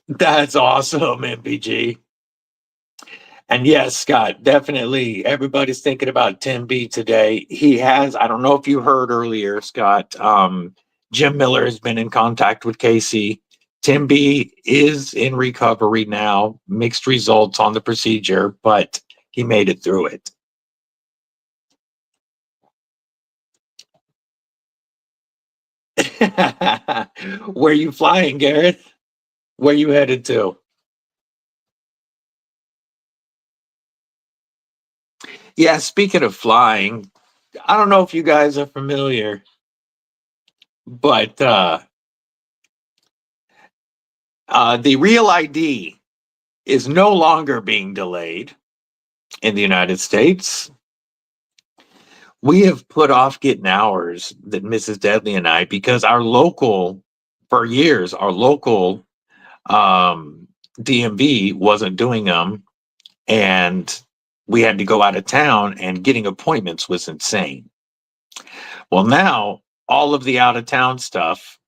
That's awesome, MPG. And yes, Scott, definitely everybody's thinking about Tim B today. He has, I don't know if you heard earlier, Scott, Jim Miller has been in contact with Casey. Tim B is in recovery now. Mixed results on the procedure, but he made it through it. Where you flying, Gareth? Where you headed to? Yeah, speaking of flying, I don't know if you guys are familiar, but the Real ID is no longer being delayed in the United States. We have put off getting ours, that Mrs. Deadly and I, because our local, for years, our local DMV wasn't doing them, and we had to go out of town, and getting appointments was insane. Well, now all of the out of town stuff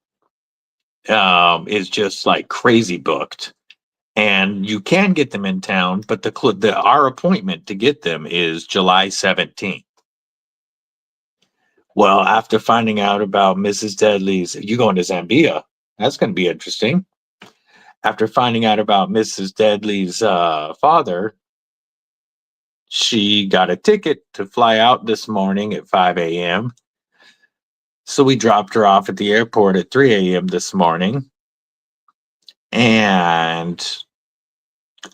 is just like crazy booked, and you can get them in town, but our appointment to get them is July 17th. Well, after finding out about Mrs. Deadly's, you going to Zambia? That's going to be interesting. After finding out about Mrs. Deadly's father, she got a ticket to fly out this morning at 5 a.m. So we dropped her off at the airport at 3 a.m. this morning and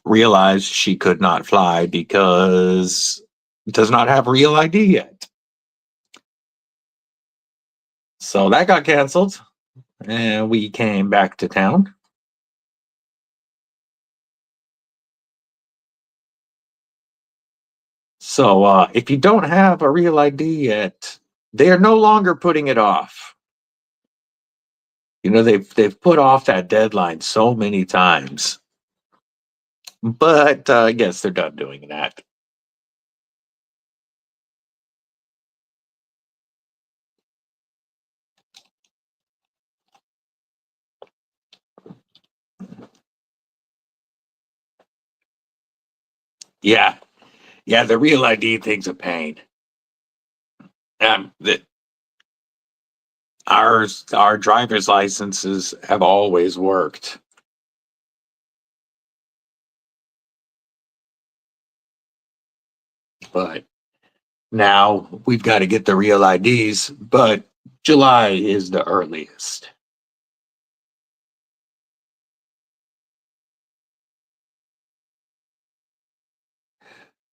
realized she could not fly because it does not have Real ID yet. So that got canceled, and we came back to town. So if you don't have a Real ID yet, they are no longer putting it off. You know, they've put off that deadline so many times, but I guess they're done doing that. Yeah, yeah, the Real ID thing's a pain. That our driver's licenses have always worked. But now we've got to get the Real IDs, but July is the earliest.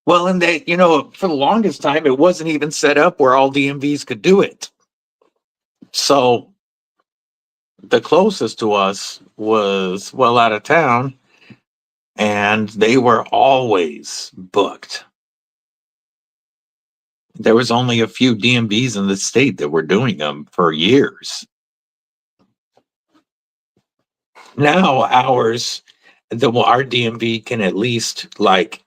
Well, and they, for the longest time, it wasn't even set up where all DMVs could do it. So the closest to us was well out of town, and they were always booked. There was only a few DMVs in the state that were doing them for years. Now our DMV can at least like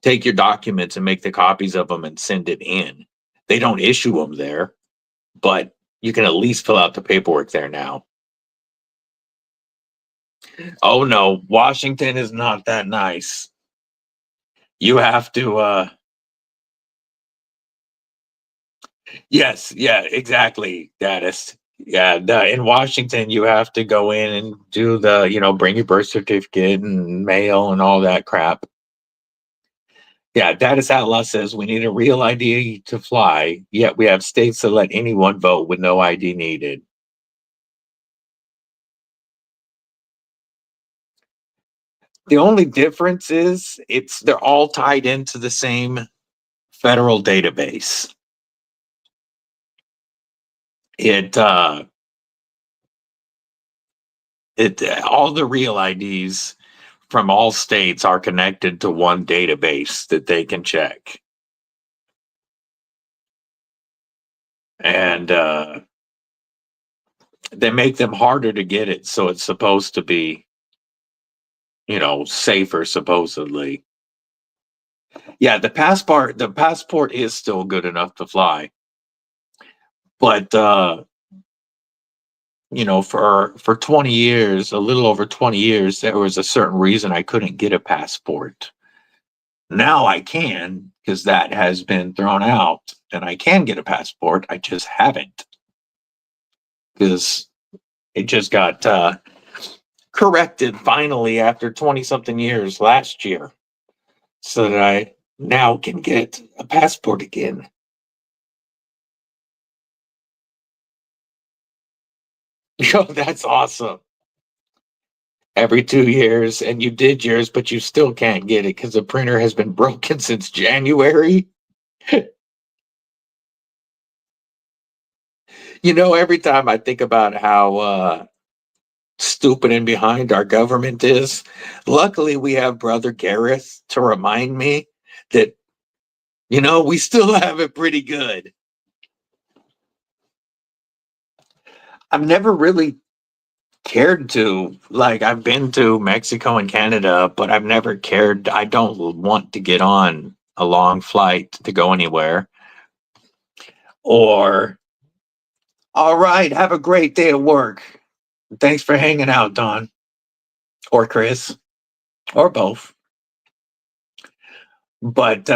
take your documents and make the copies of them and send it in. They don't issue them there, but you can at least fill out the paperwork there now. Oh no, Washington is not that nice. You have to yes, yeah, exactly, Gaddis. Yeah, in Washington you have to go in and do bring your birth certificate and mail and all that crap. Yeah, Datus Outlaw says we need a Real ID to fly, yet we have states that let anyone vote with no ID needed. The only difference is they're all tied into the same federal database. All the Real IDs from all states are connected to one database that they can check. And they make them harder to get it, so it's supposed to be, safer, supposedly. Yeah, the passport is still good enough to fly. But for 20 years, a little over 20 years, there was a certain reason I couldn't get a passport. Now I can, because that has been thrown out, and I can get a passport. I just haven't. because it just got corrected finally after 20-something years last year, so that I now can get a passport again. Yo, that's awesome. Every 2 years, and you did yours, but you still can't get it because the printer has been broken since January. Every time I think about how stupid and behind our government is, luckily we have Brother Gareth to remind me that, we still have it pretty good. I've never really cared to, like, I've been to Mexico and Canada, but I've never cared. I don't want to get on a long flight to go anywhere. Or, all right, have a great day at work. Thanks for hanging out, Don. Or Chris. Or both. But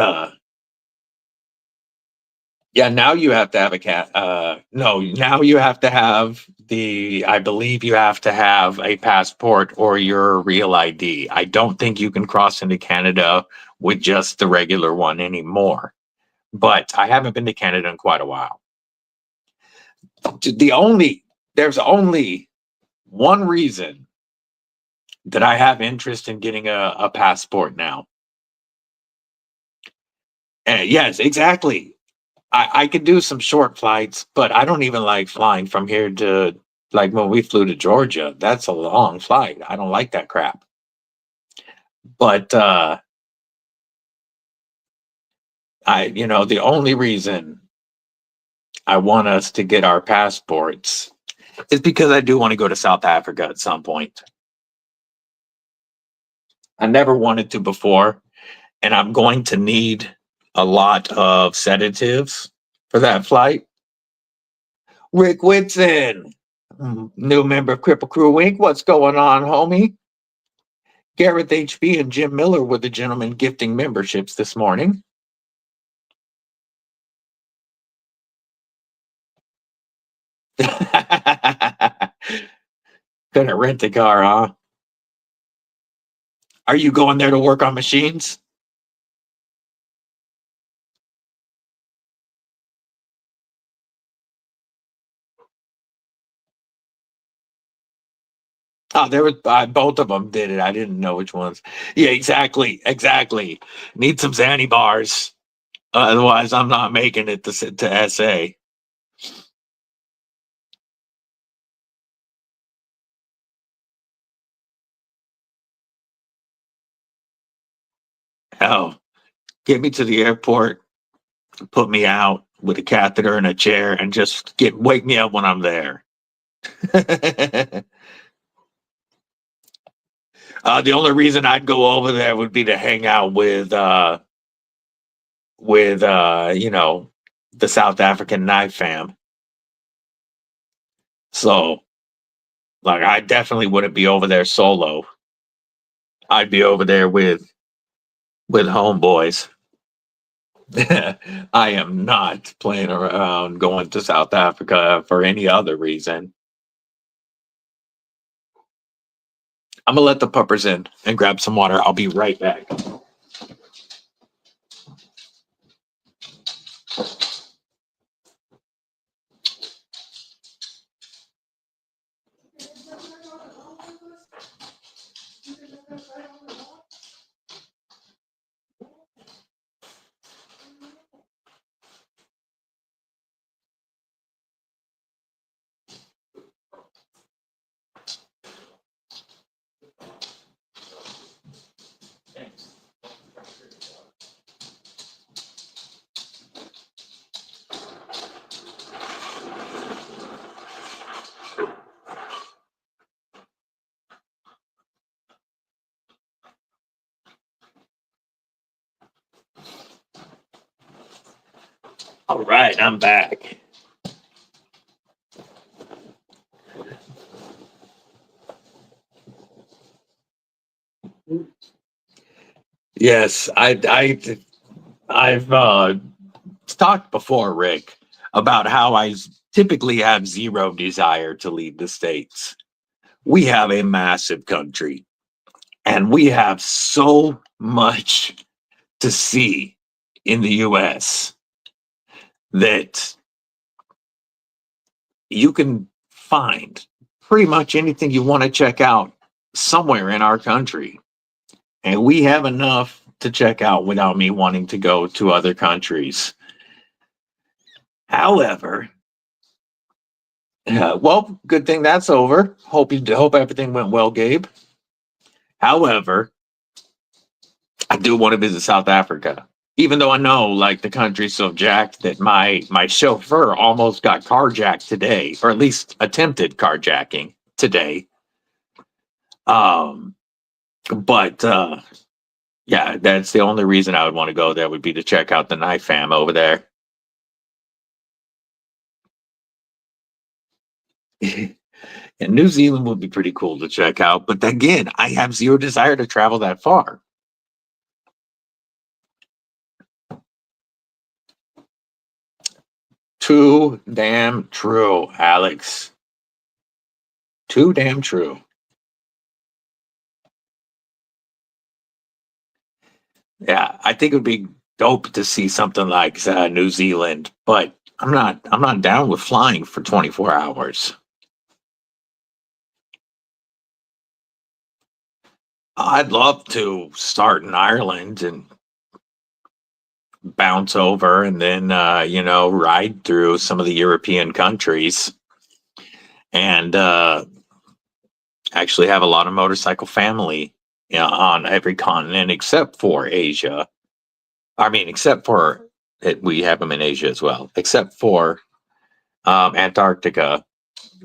yeah, now you have to have a cat. No, now you have to have I believe you have to have a passport or your real ID. I don't think you can cross into Canada with just the regular one anymore. But I haven't been to Canada in quite a while. There's only one reason that I have interest in getting a passport now. And yes, exactly. I could do some short flights, but I don't even like flying from here to, like, when we flew to Georgia. That's a long flight. I don't like that crap. But the only reason I want us to get our passports is because I do want to go to South Africa at some point. I never wanted to before, and I'm going to need a lot of sedatives for that flight. Rick Whitson, new member of Kripple Krew Inc. What's going on, homie? Gareth HB and Jim Miller were the gentlemen gifting memberships this morning. Gonna rent a car, huh? Are you going there to work on machines? Oh, there was both of them did it. I didn't know which ones. Yeah, exactly. Need some Xanny bars, otherwise I'm not making it to SA. Hell, get me to the airport, put me out with a catheter and a chair, and just wake me up when I'm there. The only reason I'd go over there would be to hang out with the South African knife fam. So, like, I definitely wouldn't be over there solo. I'd be over there with homeboys. I am not playing around going to South Africa for any other reason. I'm gonna let the puppers in and grab some water. I'll be right back. All right, I'm back. Yes, I've talked before, Rick. about how typically have zero desire to leave the States. We have a massive country, and we have so much to see in the US that you can find pretty much anything you want to check out somewhere in our country. And we have enough to check out without me wanting to go to other countries. However, well, good thing that's over. Hope everything went well, Gabe. However, I do want to visit South Africa, even though I know like the country's so jacked that my chauffeur almost got carjacked today, or at least attempted carjacking today. But yeah, that's the only reason I would want to go there, would be to check out the knife fam over there. And New Zealand would be pretty cool to check out, but again, I have zero desire to travel that far. Too damn true, Alex. Too damn true. Yeah, I think it would be dope to see something like New Zealand, but I'm not down with flying for 24 hours. I'd love to start in Ireland and bounce over, and then ride through some of the European countries, and actually have a lot of motorcycle family, on every continent except for Asia. I mean, except for it, we have them in Asia as well, except for Antarctica.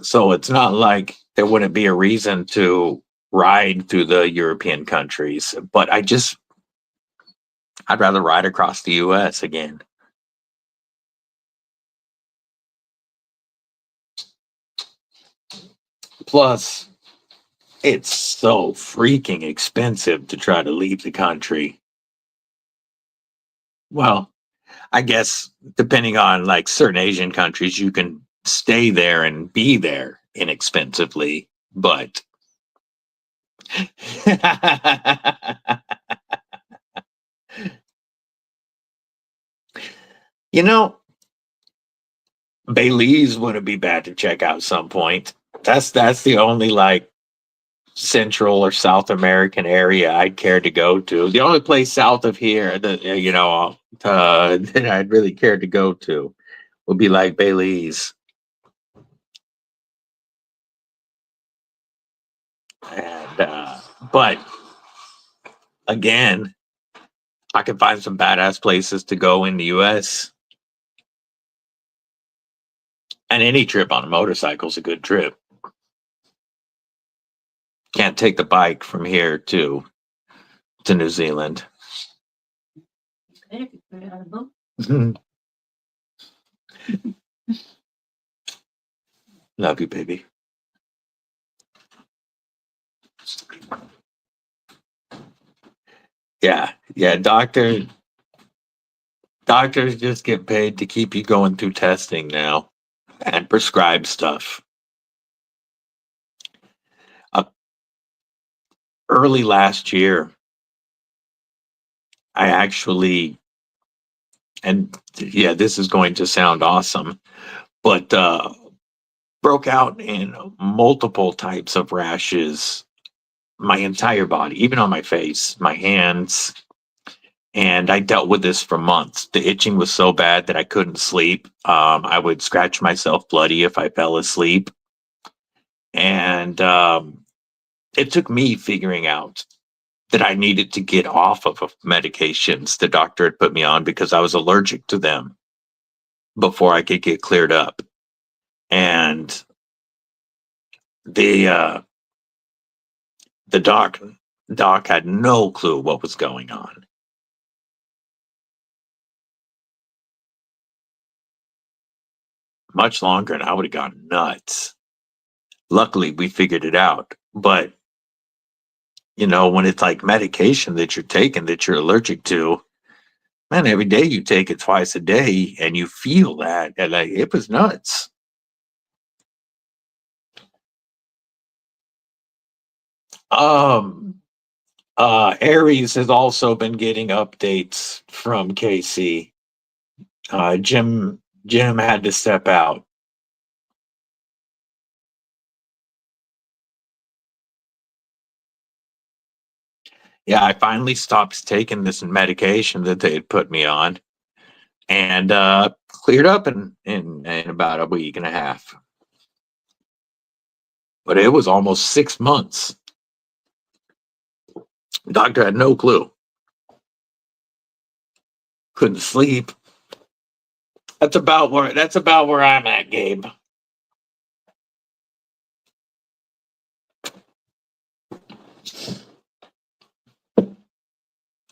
So it's not like there wouldn't be a reason to ride through the European countries, but I'd rather ride across the US again. Plus, it's so freaking expensive to try to leave the country. Well, I guess depending on like certain Asian countries, you can stay there and be there inexpensively, but you know, Belize wouldn't be bad to check out some point. That's the only like Central or South American area I'd care to go to. The only place south of here that that I'd really care to go to would be like Belize. And but again, I can find some badass places to go in the US. And any trip on a motorcycle is a good trip. Can't take the bike from here to New Zealand. Love you, baby. Yeah, doctors just get paid to keep you going through testing now and prescribe stuff. Early last year, I actually, and yeah, this is going to sound awesome, but broke out in multiple types of rashes, my entire body, even on my face, my hands. And I dealt with this for months. The itching was so bad that I couldn't sleep. I would scratch myself bloody if I fell asleep. And it took me figuring out that I needed to get off of medications the doctor had put me on because I was allergic to them before I could get cleared up. And the doc had no clue what was going on. Much longer and I would have gone nuts. Luckily, we figured it out. But, when it's like medication that you're taking that you're allergic to, Man, every day you take it twice a day and you feel that. And like, it was nuts. Um, Aries has also been getting updates from KC. Jim had to step out. Yeah, I finally stopped taking this medication that they had put me on, and cleared up in about a week and a half. But it was almost 6 months. Doctor had no clue. Couldn't sleep. That's about where I'm at, Gabe.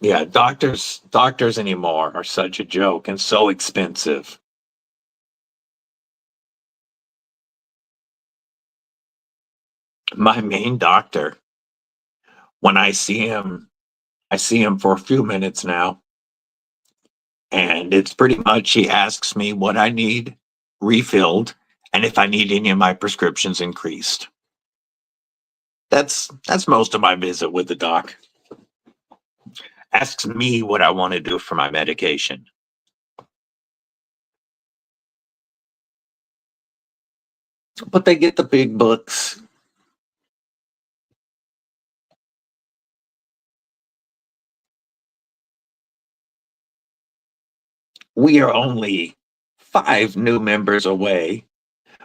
Yeah, doctors anymore are such a joke and so expensive. My main doctor, when I see him for a few minutes now, and it's pretty much he asks me what I need refilled and if I need any of my prescriptions increased. That's most of my visit with the doc. Asks me what I want to do for my medication. But they get the big books. We are only 5 new members away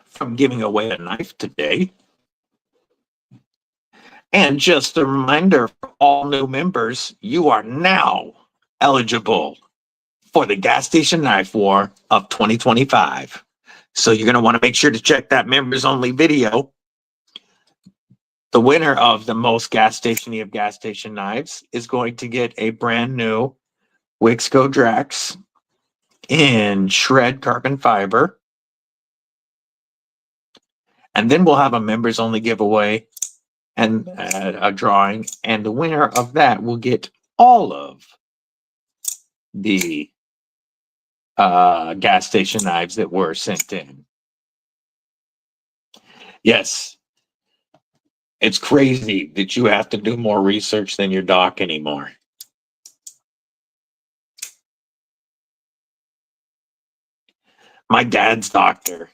from giving away a knife today. And just a reminder for all new members, you are now eligible for the Gas Station Knife War of 2025. So you're going to want to make sure to check that members only video. The winner of the most gas station-y of gas station knives is going to get a brand new WIXCO Drax in shred carbon fiber. And then we'll have a members only giveaway and a drawing. And the winner of that will get all of the gas station knives that were sent in. Yes, it's crazy that you have to do more research than your doc anymore. My dad's doctor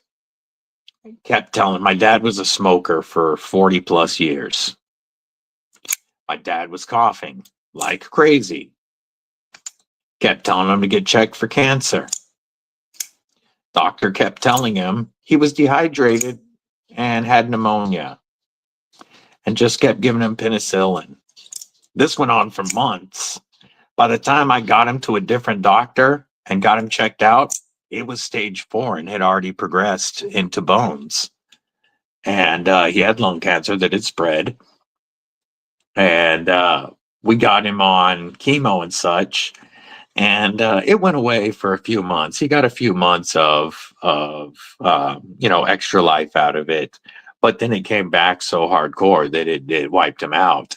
kept telling, my dad was a smoker for 40 plus years. My dad was coughing like crazy. Kept telling him to get checked for cancer. Doctor kept telling him he was dehydrated and had pneumonia and just kept giving him penicillin. This went on for months. By the time I got him to a different doctor and got him checked out, it was stage 4 and had already progressed into bones. And he had lung cancer that had spread. And we got him on chemo and such. And it went away for a few months. He got a few months of extra life out of it. But then it came back so hardcore that it wiped him out.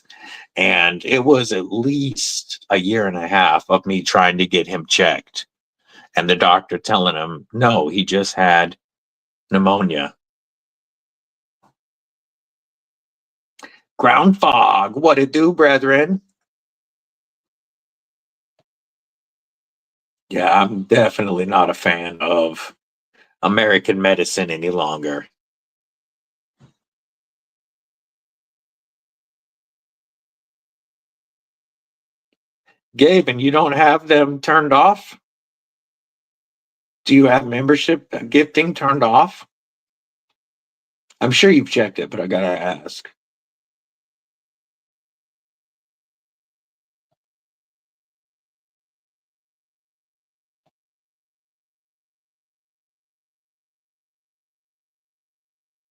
And it was at least a year and a half of me trying to get him checked. And the doctor telling him, no, he just had pneumonia. Ground fog, what it do, brethren? Yeah, I'm definitely not a fan of American medicine any longer. Gabe, and you don't have them turned off? Do you have membership gifting turned off? I'm sure you've checked it, but I gotta ask.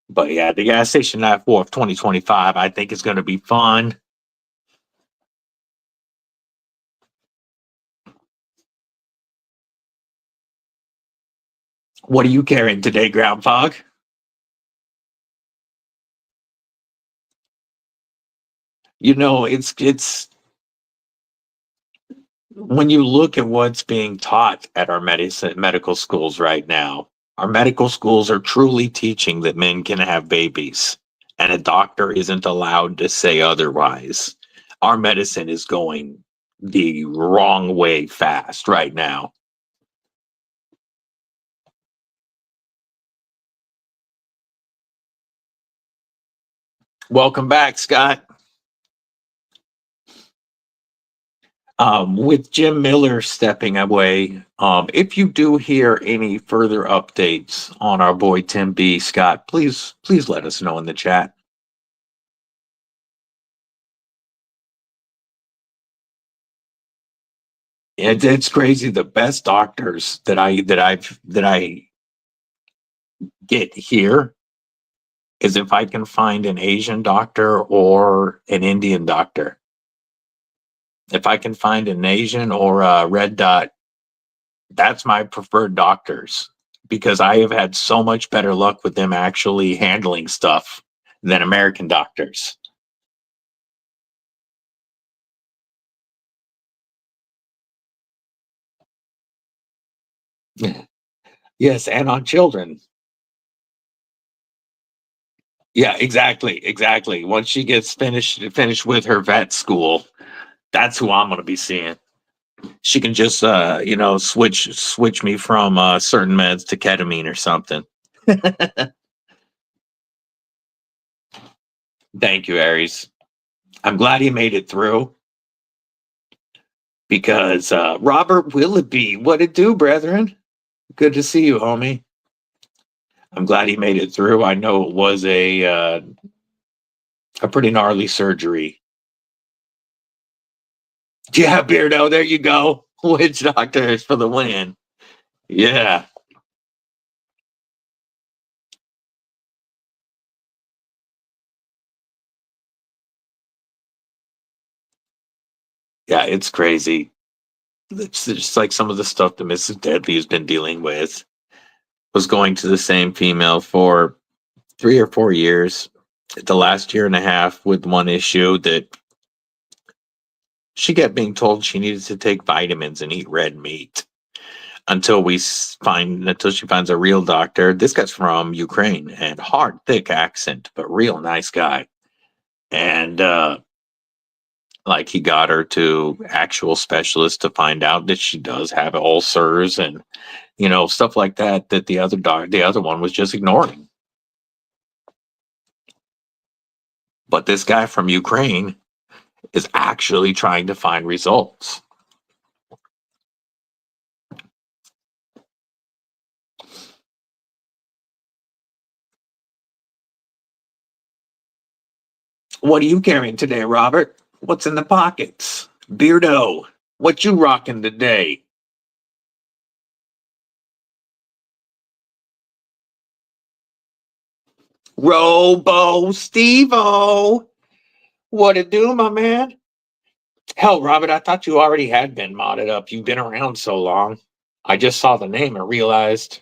But yeah, the gas station knife war of 2025, I think is going to be fun. What are you carrying today, Ground Fog? You know, it's when you look at what's being taught at our medical schools right now, our medical schools are truly teaching that men can have babies, and a doctor isn't allowed to say otherwise. Our medicine is going the wrong way fast right now. Welcome back, Scott. With Jim Miller stepping away, if you do hear any further updates on our boy Tim B, Scott, please let us know in the chat. It's crazy. The best doctors that I get here is if I can find an Asian doctor or an Indian doctor. If I can find an Asian or a red dot, that's my preferred doctors, because I have had so much better luck with them actually handling stuff than American doctors. Yes, and on children. Yeah, exactly. Once she gets finished with her vet school, that's who I'm going to be seeing. She can just switch me from certain meds to ketamine or something. Thank you, Aries. I'm glad he made it through, because Robert Willoughby, what it do, brethren? Good to see you, homie. I'm glad he made it through. I know it was a pretty gnarly surgery. Yeah, Beardo, there you go. Witch doctors for the win. Yeah. Yeah, it's crazy. It's just like some of the stuff that Mrs. Deadly has been dealing with. Was going to the same female for 3 or 4 years. The last year and a half with one issue that she kept being told she needed to take vitamins and eat red meat until she finds a real doctor. This guy's from Ukraine, and hard, thick accent, but real nice guy. And like, he got her to actual specialists to find out that she does have ulcers and stuff like that the other one was just ignoring. But this guy from Ukraine is actually trying to find results. What are you carrying today, Robert? What's in the pockets? Beardo, what you rocking today? Robo Stevo, what it do, my man? Hell, Robert, I thought you already had been modded up. You've been around so long. I just saw the name and realized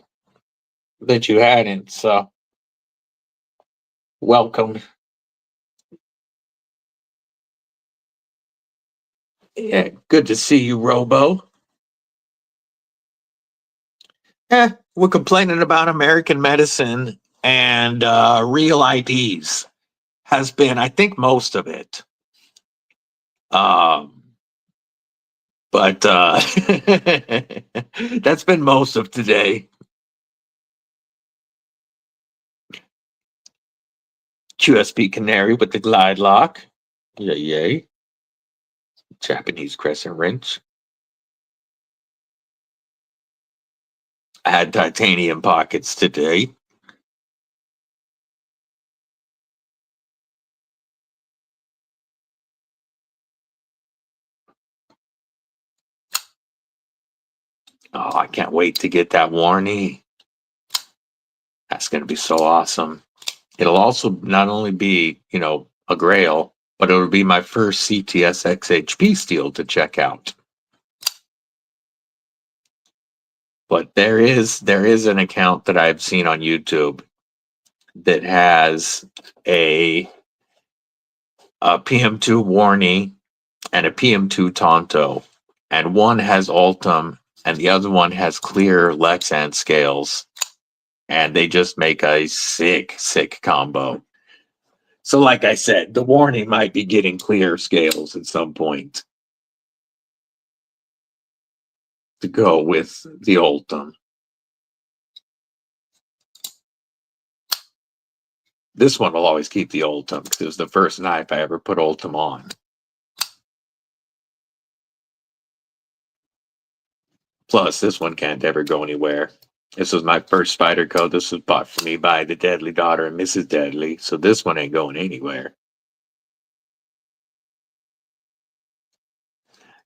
that you hadn't, so welcome. Yeah, good to see you, Robo. We're complaining about American medicine, and real IDs has been, I think, most of it. But that's been most of today. QSP Canary with the glide lock. Yay. Japanese crescent wrench. I had titanium pockets today. Oh, I can't wait to get that warranty. That's going to be so awesome. It'll also not only be, a grail, but it'll be my first CTS XHP steel to check out. But there is an account that I've seen on YouTube that has a PM2 Warney and a PM2 Tonto. and one has Ultim, and the other one has clear Lexan scales, and they just make a sick combo. So like I said, the warning might be getting clear scales at some point to go with the Ultim. This one will always keep the Ultim because it was the first knife I ever put Ultim on. Plus, this one can't ever go anywhere. This was my first Spyderco. This was bought for me by the Deadly daughter and Mrs. Deadly. So this one ain't going anywhere.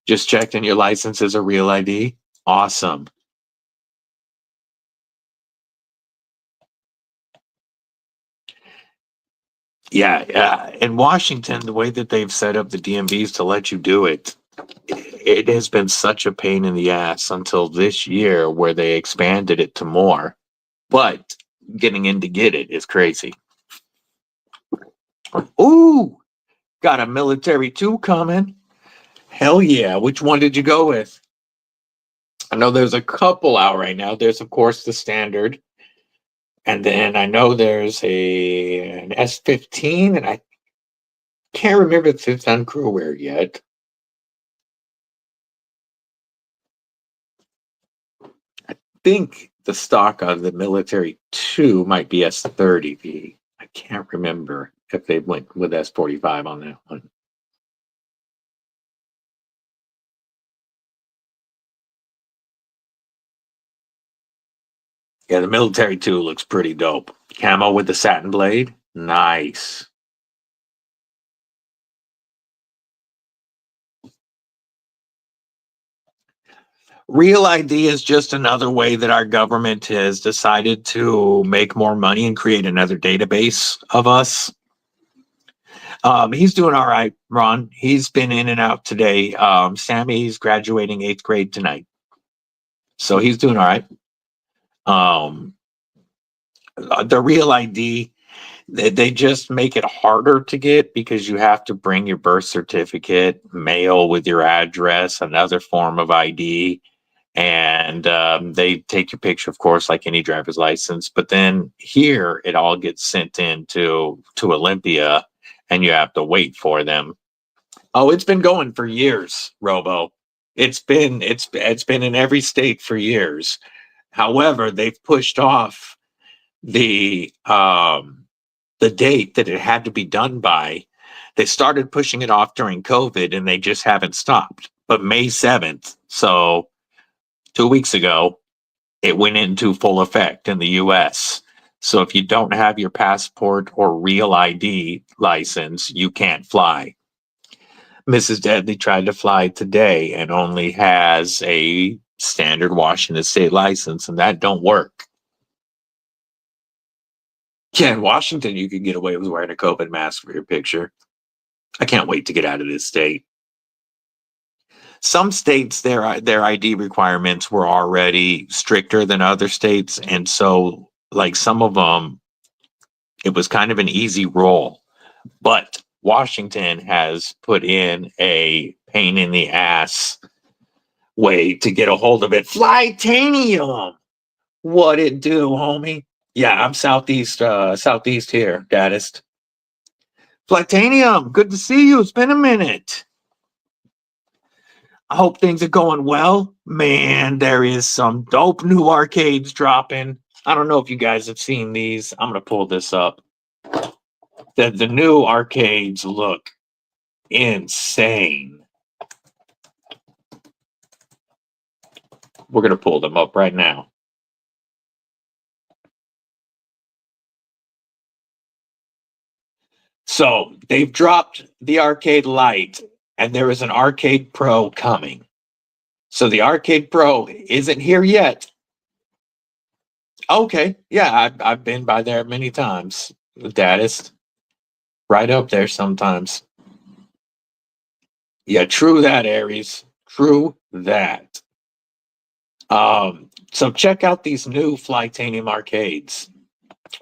Just checked and your license is a real ID. Awesome. Yeah. In Washington, the way that they've set up the DMVs to let you do it, it has been such a pain in the ass until this year where they expanded it to more. But getting in to get it is crazy. Ooh, got a military 2 coming. Hell yeah. Which one did you go with? I know there's a couple out right now. There's, of course, the standard. And then I know there's an S15, and I can't remember if it's on Crewwear yet. I think the stock on the military 2 might be S30V. I can't remember if they went with S45 on that one. Yeah, the military 2 looks pretty dope. Camo with the satin blade. Nice. Real ID is just another way that our government has decided to make more money and create another database of us. He's doing all right, Ron. He's been in and out today. Sammy's graduating 8th grade tonight. So he's doing all right. The Real ID, they just make it harder to get because you have to bring your birth certificate, mail with your address, another form of ID. And they take your picture, of course, like any driver's license. But then here, it all gets sent in to Olympia, and you have to wait for them. Oh, it's been going for years, Robo. It's been in every state for years. However, they've pushed off the date that it had to be done by. They started pushing it off during COVID, and they just haven't stopped. But May 7th, so 2 weeks ago, it went into full effect in the US. So if you don't have your passport or Real ID license, you can't fly. Mrs. Deadly tried to fly today and only has a standard Washington state license, and that don't work. Yeah, in Washington, you can get away with wearing a COVID mask for your picture. I can't wait to get out of this state. Some states, their ID requirements were already stricter than other states, and so like some of them, it was kind of an easy roll. But Washington has put in a pain in the ass way to get a hold of it. Flytanium, what it do, homie? Yeah, I'm southeast here, Daddest. Flytanium, good to see you. It's been a minute. I hope things are going well. Man, there is some dope new arcades dropping. I don't know if you guys have seen these. I'm going to pull this up. The new arcades look insane. We're going to pull them up right now. So they've dropped the Arcade Lite, and there is an Arcade Pro coming. So the Arcade Pro isn't here yet. Okay, yeah, I've been by there many times. Daddest, right up there sometimes. Yeah, true that, Aries. True that. So check out these new Flytanium arcades.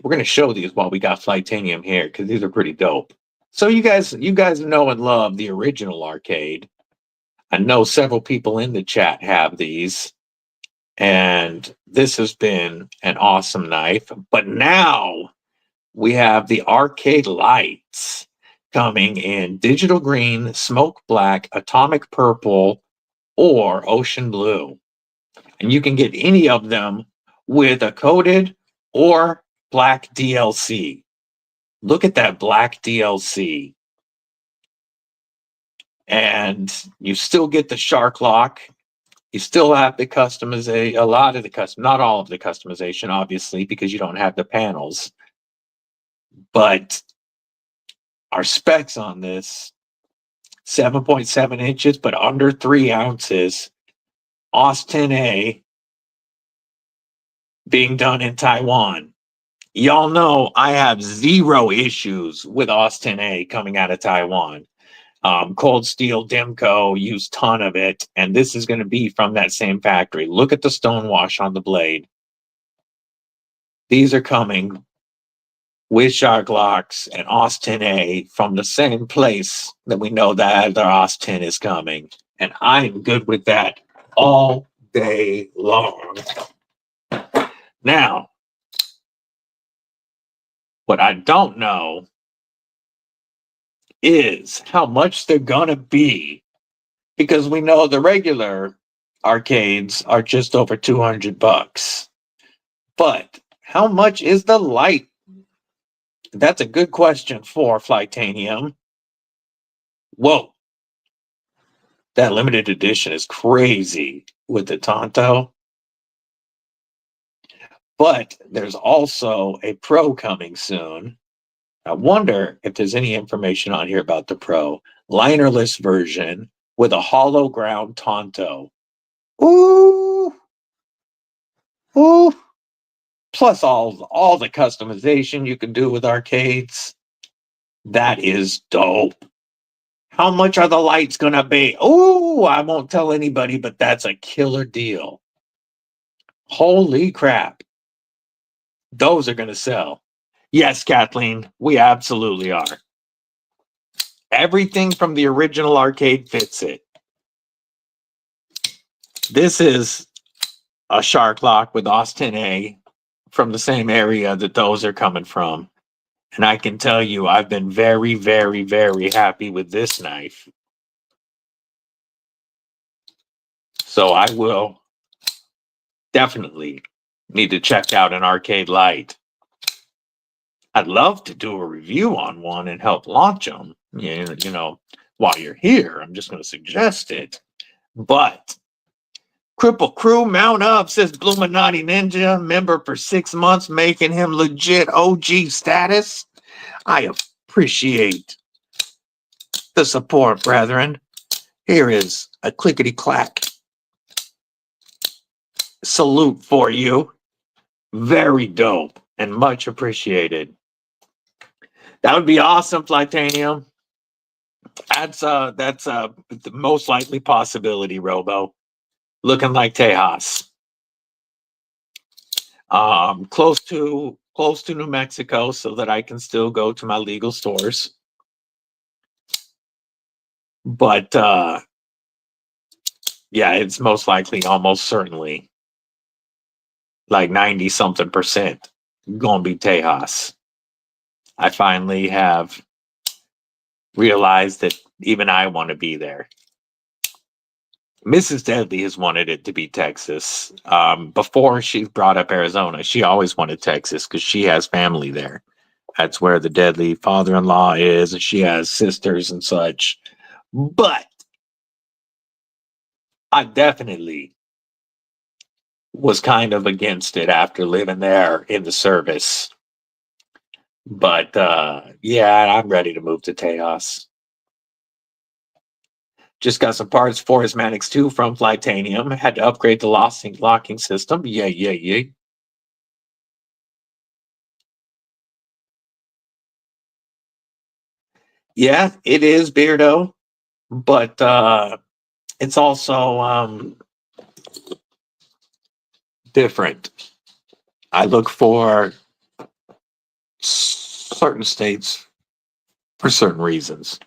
We're gonna show these while we got Flytanium here because these are pretty dope. So you guys know and love the original arcade. I know several people in the chat have these, and this has been an awesome knife. But now we have the arcade lights coming in digital green, smoke black, atomic purple, or ocean blue. And you can get any of them with a coated or black DLC. Look at that black DLC. And you still get the shark lock. You still have the customization, a lot of the custom, not all of the customization, obviously, because you don't have the panels. But our specs on this, 7.7 inches, but under 3 ounces, Austin A, being done in Taiwan. Y'all know I have zero issues with Austin A coming out of Taiwan. Cold Steel Demco used ton of it, and this is going to be from that same factory. Look at the stonewash on the blade. These are coming with shark locks and Austin A from the same place that we know that the Austin is coming. And I'm good with that all day long. Now, what I don't know is how much they're gonna be, because we know the regular arcades are just over $200. But how much is the light? That's a good question for Flightanium. Whoa. That limited edition is crazy with the Tonto. But there's also a Pro coming soon. I wonder if there's any information on here about the Pro. Linerless version with a hollow ground Tonto. Ooh. Ooh. Plus all the customization you can do with arcades. That is dope. How much are the lights gonna be? Oh, I won't tell anybody, but that's a killer deal. Holy crap. Those are gonna sell. Yes, Kathleen, we absolutely are. Everything from the original arcade fits it. This is a shark lock with Austin A from the same area that those are coming from. And I can tell you, I've been very, very, very happy with this knife. So I will definitely need to check out an arcade light. I'd love to do a review on one and help launch them. You know, while you're here, I'm just going to suggest it. But Kripple Krew, mount up, says Bluminati Ninja, member for 6 months, making him legit OG status. I appreciate the support, brethren. Here is a clickety-clack salute for you. Very dope and much appreciated. That would be awesome, Flightanium. That's the most likely possibility, Robo. Looking like Tejas. Close to New Mexico, so that I can still go to my legal stores. But yeah, it's most likely, almost certainly, like 90-something% gonna be Tejas. I finally have realized that even I want to be there. Mrs. Deadly has wanted it to be Texas. Before she brought up Arizona, she always wanted Texas because she has family there. That's where the Deadly father-in-law is, and she has sisters and such. But I definitely was kind of against it after living there in the service. But yeah, I'm ready to move to Tejas. Just got some parts for his Manix 2 from Flightanium. Had to upgrade the locking system. Yeah. Yeah, it is Beardo, but it's also different. I look for certain states for certain reasons.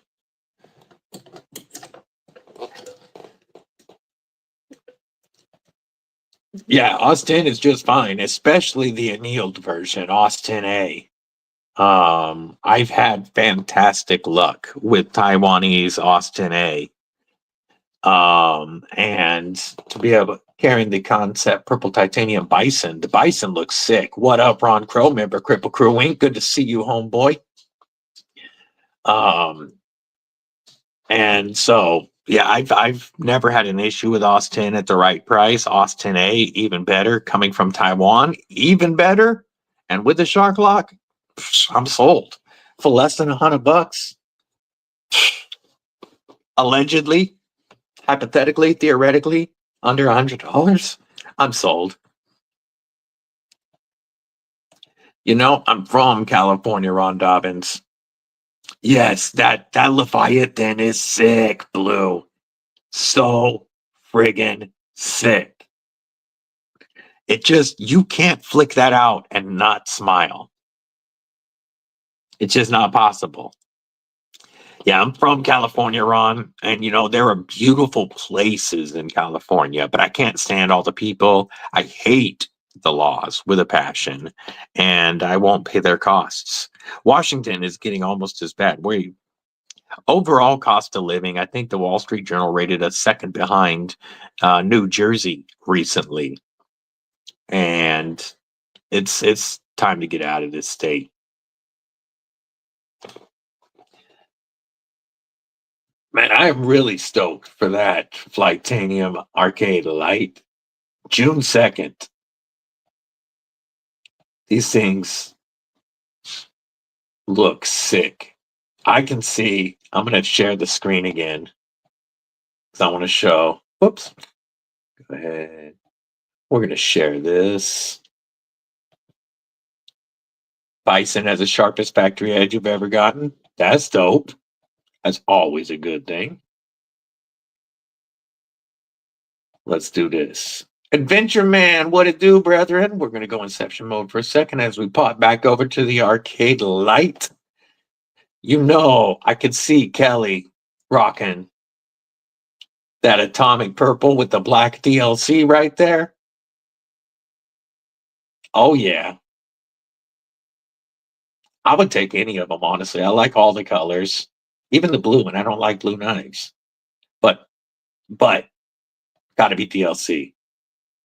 Yeah, Austin is just fine, especially the annealed version, Austin A. I've had fantastic luck with Taiwanese Austin A. And to be able carrying the concept purple titanium bison. The bison looks sick. What up, Ron Crow, member Kripple Krew Inc. Good to see you, homeboy. And so yeah, I've never had an issue with Austin at the right price. Austin A, even better, coming from Taiwan, even better. And with the shark lock, I'm sold for less than $100. Allegedly, hypothetically, theoretically, under $100, I'm sold. You know, I'm from California, Ron Dobbins. Yes, that Leviathan is sick, Blue. So friggin' sick. It just, you can't flick that out and not smile. It's just not possible. Yeah, I'm from California, Ron, and you know, there are beautiful places in California, but I can't stand all the people. I hate the laws with a passion, and I won't pay their costs. Washington is getting almost as bad. We overall cost of living, I think the Wall Street Journal rated us second behind New Jersey recently, and it's time to get out of this state. Man, I am really stoked for that Flightanium Arcade Light. June 2nd. These things look sick. I can see, I'm going to share the screen again because I want to show. Whoops. Go ahead. We're going to share this. Bison has the sharpest factory edge you've ever gotten. That's dope. That's always a good thing. Let's do this. Adventure Man, what it do, brethren? We're going to go Inception mode for a second as we pop back over to the arcade light. You know, I could see Kelly rocking that atomic purple with the black DLC right there. Oh, yeah. I would take any of them, honestly. I like all the colors, even the blue, and I don't like blue knives. But, gotta be DLC.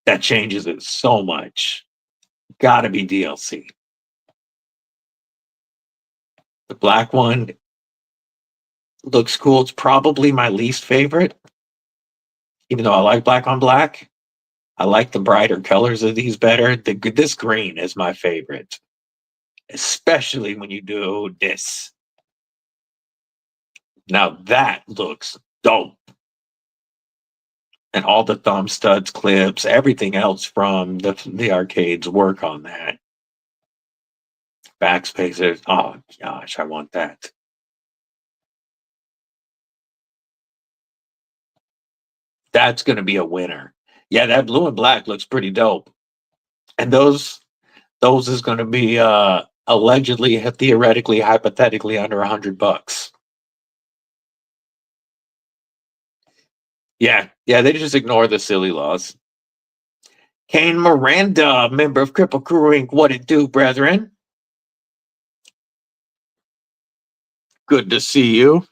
That changes it so much. Gotta be DLC. The black one looks cool. It's probably my least favorite, even though I like black on black. I like the brighter colors of these better. This green is my favorite, especially when you do this. Now that looks dope. And all the thumb studs, clips, everything else from the arcades work on that. Backspacers. Oh gosh, I want that. That's going to be a winner. Yeah, that blue and black looks pretty dope. And those is going to be allegedly, theoretically, hypothetically under $100. Yeah, they just ignore the silly laws. Kane Miranda, member of Kripple Krew Inc. What it do, brethren? Good to see you.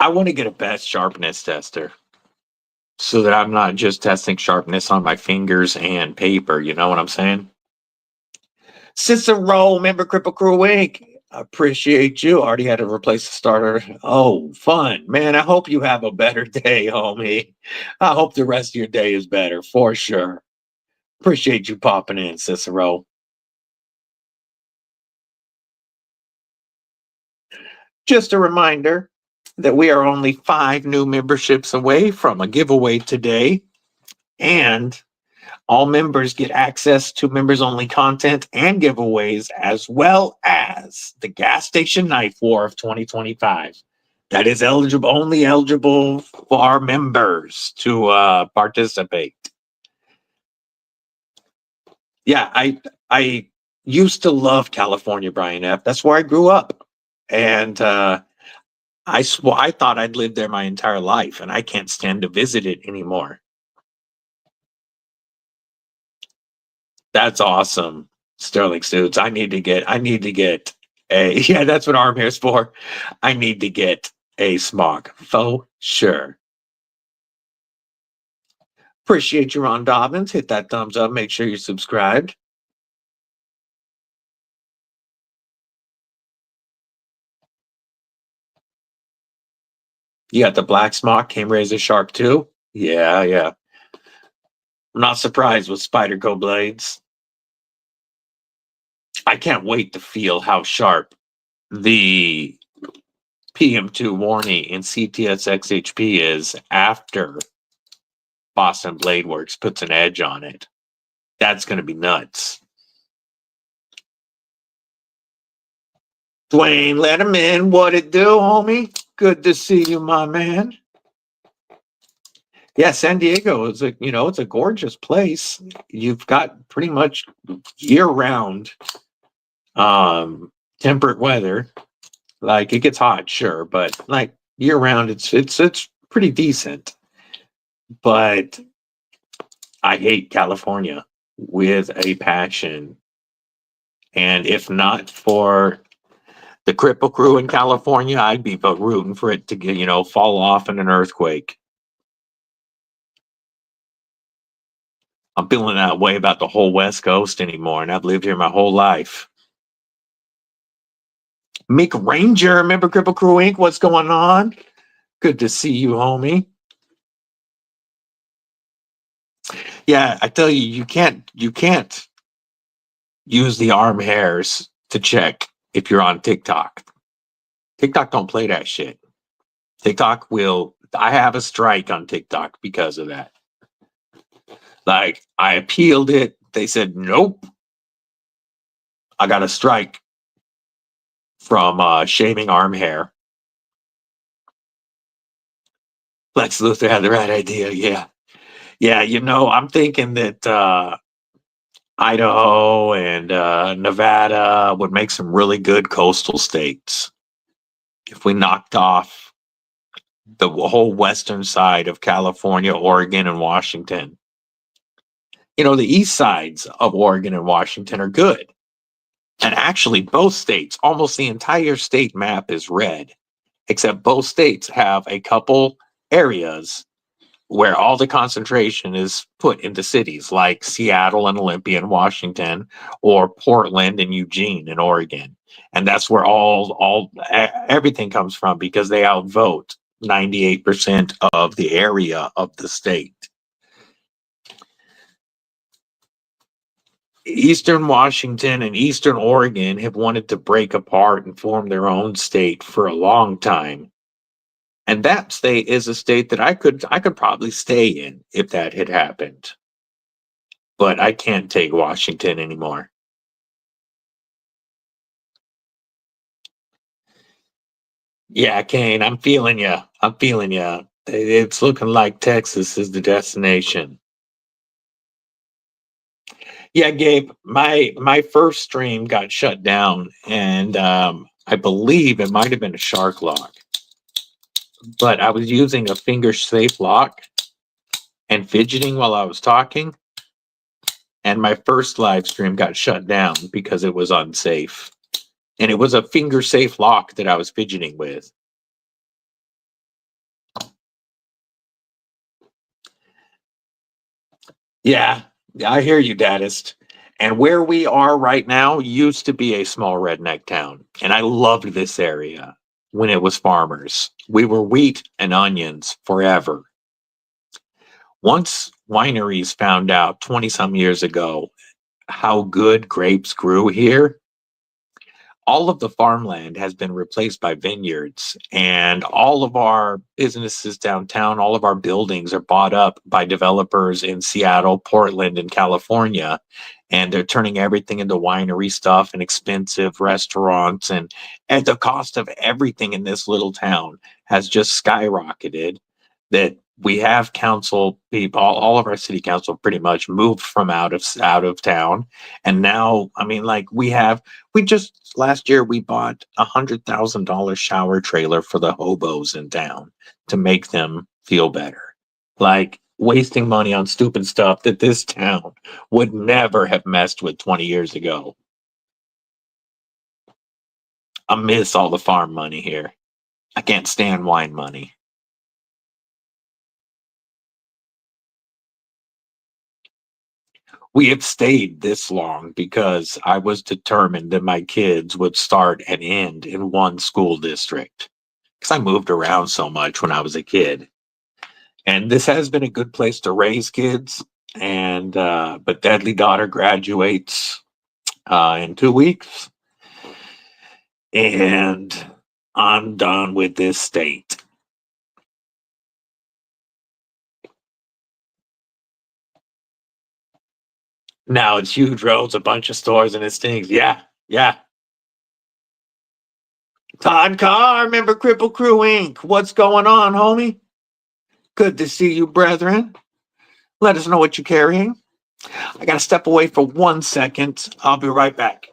I want to get a best sharpness tester so that I'm not just testing sharpness on my fingers and paper. You know what I'm saying? Cicero, member Kripple Krew Inc. Appreciate you. Already had to replace the starter. Oh, fun. Man, I hope you have a better day, homie. I hope the rest of your day is better, for sure. Appreciate you popping in, Cicero. Just a reminder that we are only 5 new memberships away from a giveaway today. And all members get access to members-only content and giveaways, as well as the Gas Station Knife War of 2025. That is only eligible for our members to participate. Yeah, I used to love California, Brian F. That's where I grew up. And I thought I'd lived there my entire life, and I can't stand to visit it anymore. That's awesome. Sterling suits. I need to get a yeah, that's what arm hair's for. I need to get a smock. For sure. Appreciate you, Ron Dobbins. Hit that thumbs up. Make sure you're subscribed. You got the black smock, came razor sharp too. Yeah, yeah. I'm not surprised with Spyderco blades. I can't wait to feel how sharp the PM2 Warney and CTS XHP is after Boston Blade Works puts an edge on it. That's going to be nuts. Dwayne, let him in. What it do, homie? Good to see you, my man. Yeah, San Diego is it's a gorgeous place. You've got pretty much year-round temperate weather. Like, it gets hot, sure, but like year-round, it's pretty decent. But I hate California with a passion. And if not for the Kripple Krew in California, I'd be rooting for it to get, fall off in an earthquake. I'm feeling that way about the whole West Coast anymore, and I've lived here my whole life. Mick Ranger, remember Kripple Krew Inc? What's going on? Good to see you, homie. Yeah, I tell you, you can't use the arm hairs to check if you're on TikTok. TikTok don't play that shit. TikTok will. I have a strike on TikTok because of that. Like, I appealed it. They said, nope. I got a strike from shaving arm hair. Lex Luthor had the right idea. Yeah. Yeah, I'm thinking that Idaho and Nevada would make some really good coastal states if we knocked off the whole western side of California, Oregon, and Washington. The east sides of Oregon and Washington are good. And actually, both states, almost the entire state map is red, except both states have a couple areas where all the concentration is put into cities like Seattle and Olympia in Washington, or Portland and Eugene in Oregon. And that's where everything comes from, because they outvote 98% of the area of the state. Eastern Washington and Eastern Oregon have wanted to break apart and form their own state for a long time. And that state is a state that I could probably stay in if that had happened. But I can't take Washington anymore. Yeah, Kane, I'm feeling you. It's looking like Texas is the destination. Yeah, Gabe, my first stream got shut down, and I believe it might have been a shark lock. But I was using a finger safe lock and fidgeting while I was talking, and my first live stream got shut down because it was unsafe. And it was a finger safe lock that I was fidgeting with. Yeah, I hear you, Daddist. And where we are right now used to be a small redneck town. And I loved this area when it was farmers. We were wheat and onions forever. Once wineries found out 20-some years ago how good grapes grew here, all of the farmland has been replaced by vineyards, and all of our businesses downtown, all of our buildings are bought up by developers in Seattle, Portland, and California. And they're turning everything into winery stuff and expensive restaurants. And the cost of everything in this little town has just skyrocketed, that we have council people, all of our city council pretty much moved from out of town. And now, I mean, like we just last year we bought $100,000 shower trailer for the hobos in town to make them feel better. Like wasting money on stupid stuff that this town would never have messed with 20 years ago. I miss all the farm money here. I can't stand wine money. We have stayed this long because I was determined that my kids would start and end in one school district. Because I moved around so much when I was a kid. And this has been a good place to raise kids. And but Deadly Daughter graduates in 2 weeks. And I'm done with this state. Now it's huge roads, a bunch of stores, and it stinks. Yeah, yeah. Todd Carr, member Kripple Krew Inc. What's going on, homie? Good to see you, brethren. Let us know what you're carrying. I got to step away for 1 second. I'll be right back.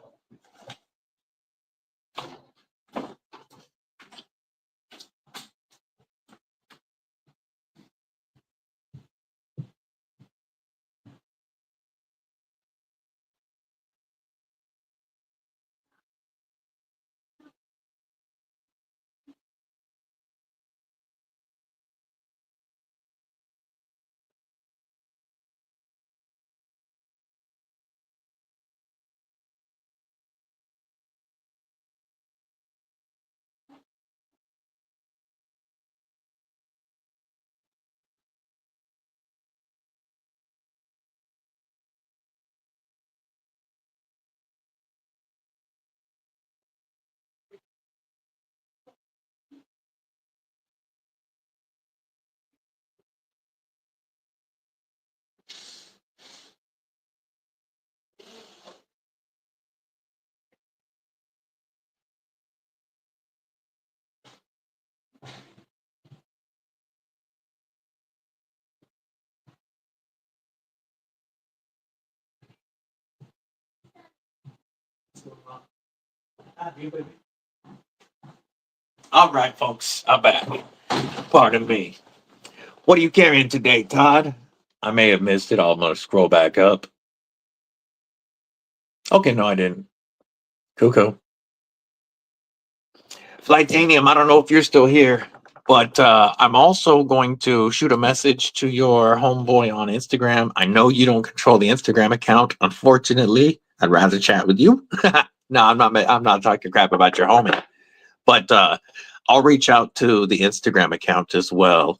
All right, folks, I'm back. Pardon me. What are you carrying today, Todd? I may have missed it. I'm going to scroll back up. Okay, no, I didn't. Cool. Flightanium, I don't know if you're still here, but I'm also going to shoot a message to your homeboy on Instagram. I know you don't control the Instagram account. Unfortunately, I'd rather chat with you. No, I'm not talking crap about your homie, but I'll reach out to the Instagram account as well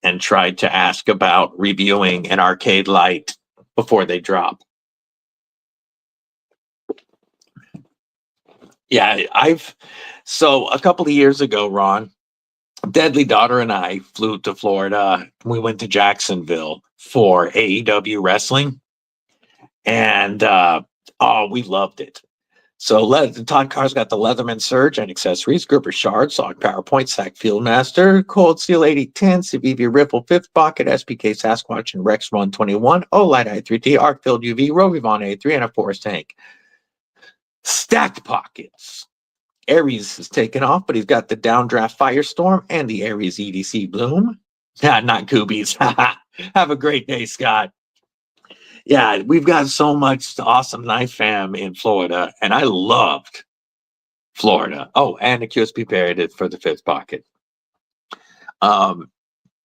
and try to ask about reviewing an arcade light before they drop. Yeah, so a couple of years ago, Ron, Deadly Daughter and I flew to Florida. We went to Jacksonville for AEW wrestling, and we loved it. So Todd Carr's got the Leatherman Surge and accessories, Gripper Shard, Solid PowerPoint, Sack Fieldmaster, Cold Seal 8010, Civivi Ripple 5th Pocket, SPK Sasquatch and Rex 121, Olight i3T, Arc Filled UV, Rovivon A3, and a Force Tank. Stacked pockets. Aries is taken off, but he's got the Downdraft Firestorm and the Aries EDC Bloom. Not Coobies. Have a great day, Scott. Yeah, we've got so much awesome knife fam in Florida, and I loved Florida. Oh, and the QSP Parrot for the 5th Pocket.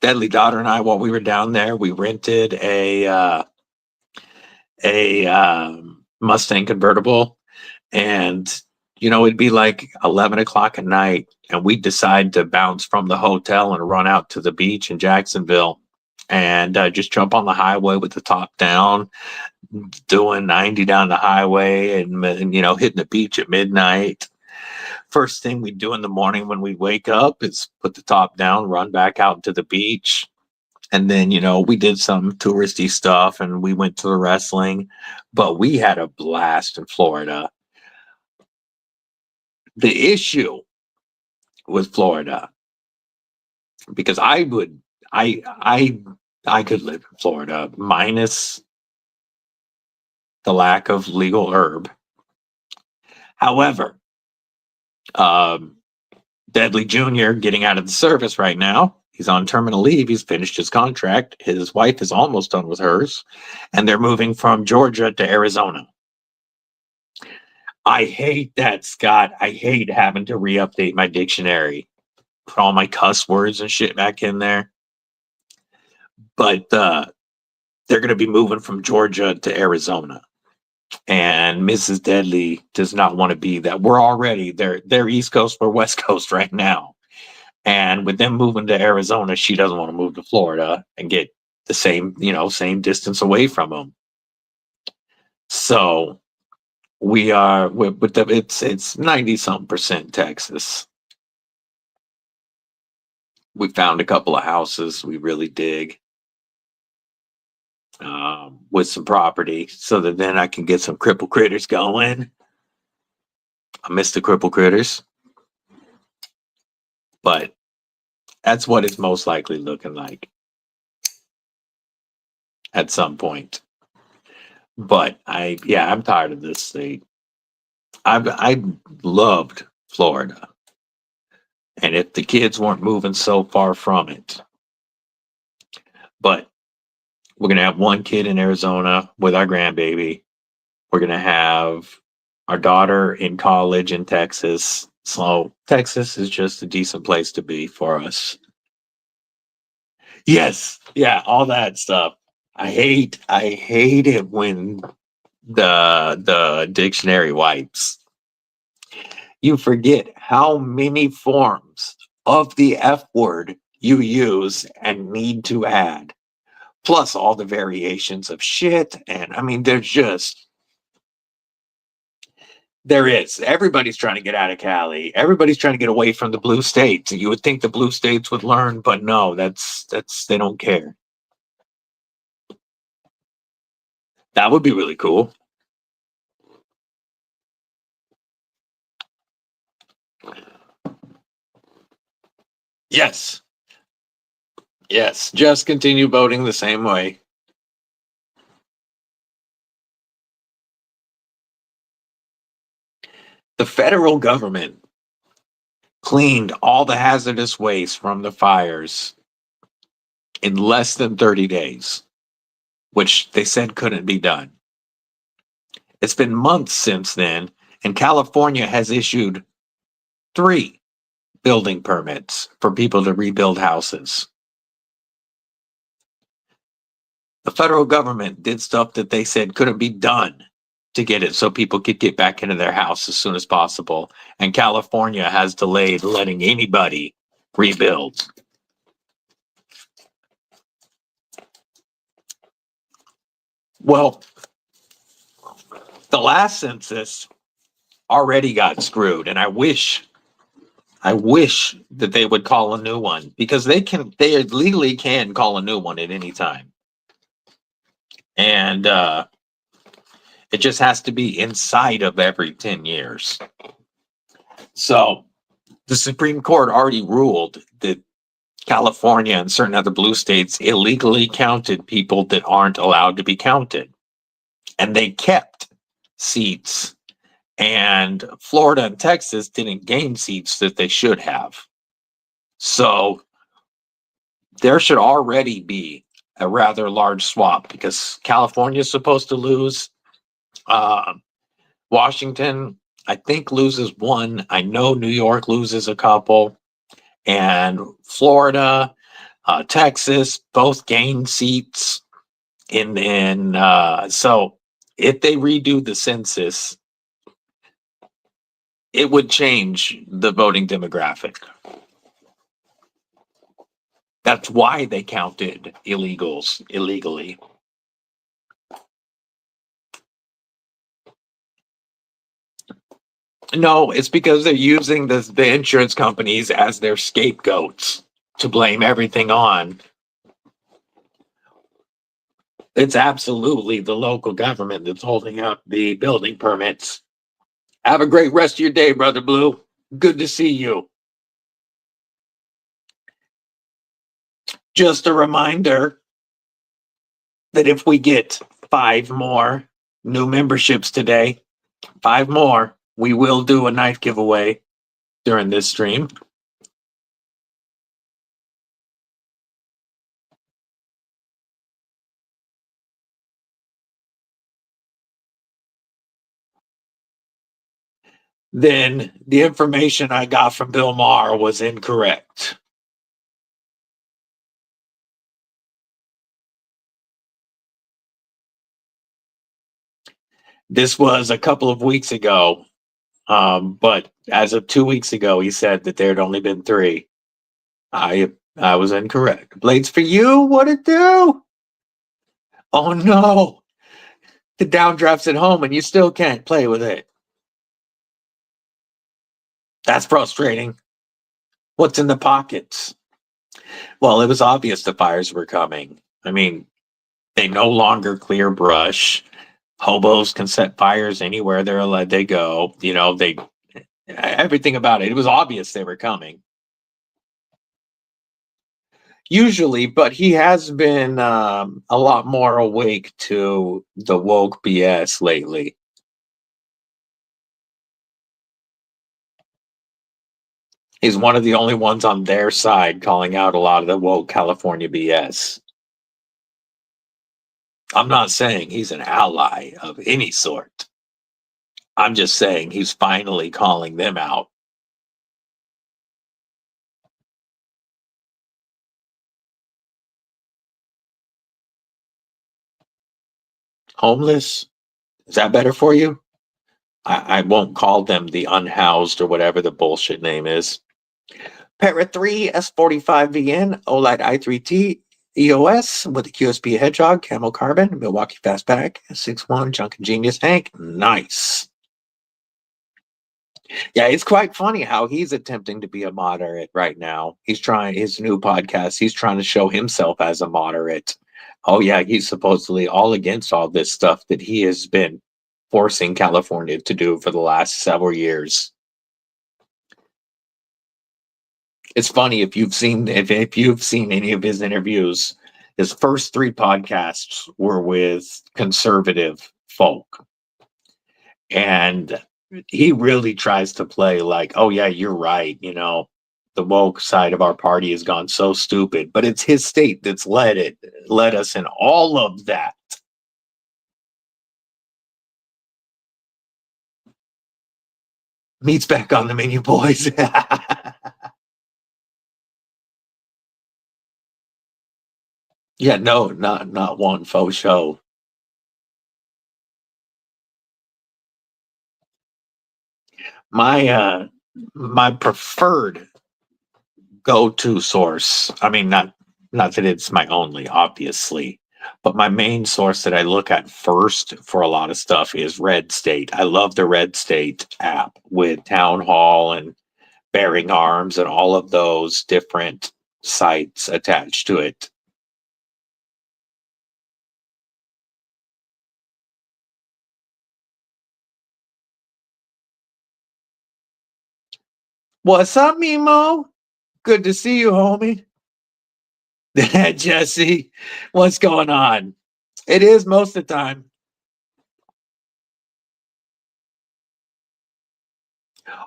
Deadly Daughter and I, while we were down there, we rented a Mustang convertible, and it'd be like 11 o'clock at night, and we'd decide to bounce from the hotel and run out to the beach in Jacksonville and just jump on the highway with the top down, doing 90 down the highway and hitting the beach at midnight. First thing we do in the morning when we wake up is put the top down, run back out to the beach. And then, we did some touristy stuff and we went to the wrestling, but we had a blast in Florida. The issue with Florida, because I I could live in Florida minus the lack of legal herb. However, Deadly Jr. getting out of the service right now. He's on terminal leave. He's finished his contract. His wife is almost done with hers, and they're moving from Georgia to Arizona. I hate that, Scott. I hate having to re-update my dictionary, put all my cuss words and shit back in there. But they're going to be moving from Georgia to Arizona. And Mrs. Deadly does not want to be that. We're already they're East Coast, we're West Coast right now. And with them moving to Arizona, she doesn't want to move to Florida and get the same distance away from them. So we are with the it's 90-something% Texas. We found a couple of houses we really dig. With some property so that then I can get some cripple critters going. I miss the cripple critters. But that's what it's most likely looking like at some point. But I'm tired of this state. I loved Florida. And if the kids weren't moving so far from it. But we're going to have one kid in Arizona with our grandbaby. We're going to have our daughter in college in Texas. So Texas is just a decent place to be for us. Yes. Yeah. All that stuff. I hate it when the dictionary wipes. You forget how many forms of the F word you use and need to add. Plus all the variations of shit. And I mean, there is. Everybody's trying to get out of Cali. Everybody's trying to get away from the blue states. You would think the blue states would learn, but no, that's they don't care. That would be really cool. Yes. Yes. Just continue voting the same way. The federal government cleaned all the hazardous waste from the fires in less than 30 days, which they said couldn't be done. It's been months since then, and California has issued 3 building permits for people to rebuild houses. The federal government did stuff that they said couldn't be done to get it so people could get back into their house as soon as possible. And California has delayed letting anybody rebuild. Well, the last census already got screwed, and I wish that they would call a new one, because they legally can call a new one at any time. And it just has to be inside of every 10 years. So the Supreme Court already ruled that California and certain other blue states illegally counted people that aren't allowed to be counted. And they kept seats. And Florida and Texas didn't gain seats that they should have. So there should already be a rather large swap, because California is supposed to lose. Washington, I think, loses 1. I know New York loses a couple. And Florida, Texas, both gain seats. So if they redo the census, it would change the voting demographic. That's why they counted illegals illegally. No, it's because they're using the insurance companies as their scapegoats to blame everything on. It's absolutely the local government that's holding up the building permits. Have a great rest of your day, Brother Blue. Good to see you. Just a reminder that if we get 5 more new memberships today, 5 more, we will do a knife giveaway during this stream. Then the information I got from Bill Maher was incorrect. This was a couple of weeks ago, but as of 2 weeks ago, he said that there had only been 3. I was incorrect. Blades for you, what it do? Oh no, the downdraft's at home and you still can't play with it. That's frustrating. What's in the pockets? Well, it was obvious the fires were coming. I mean, they no longer clear brush. Hobos can set fires anywhere they go. You know, everything about it. It was obvious they were coming. Usually, but he has been a lot more awake to the woke BS lately. He's one of the only ones on their side calling out a lot of the woke California BS. I'm not saying he's an ally of any sort. I'm just saying he's finally calling them out. Homeless? Is that better for you? I won't call them the unhoused or whatever the bullshit name is. Para 3 S45VN OLED i3T EOS with a QSP Hedgehog, Camo Carbon, Milwaukee Fastback, 6'1", Junk and Genius Hank. Nice. Yeah, it's quite funny how he's attempting to be a moderate right now. He's trying his new podcast. He's trying to show himself as a moderate. Oh yeah, he's supposedly all against all this stuff that he has been forcing California to do for the last several years. It's funny if you've seen any of his interviews. His first 3 podcasts were with conservative folk, and he really tries to play like, oh yeah, you're right. You know, the woke side of our party has gone so stupid, but it's his state that's led us in all of that. Meat's back on the menu, boys. Yeah, no, not one faux show. My preferred go-to source. I mean, not that it's my only, obviously, but my main source that I look at first for a lot of stuff is Red State. I love the Red State app with Town Hall and Bearing Arms and all of those different sites attached to it. What's up, Mimo? Good to see you, homie. Jesse, what's going on? It is most of the time.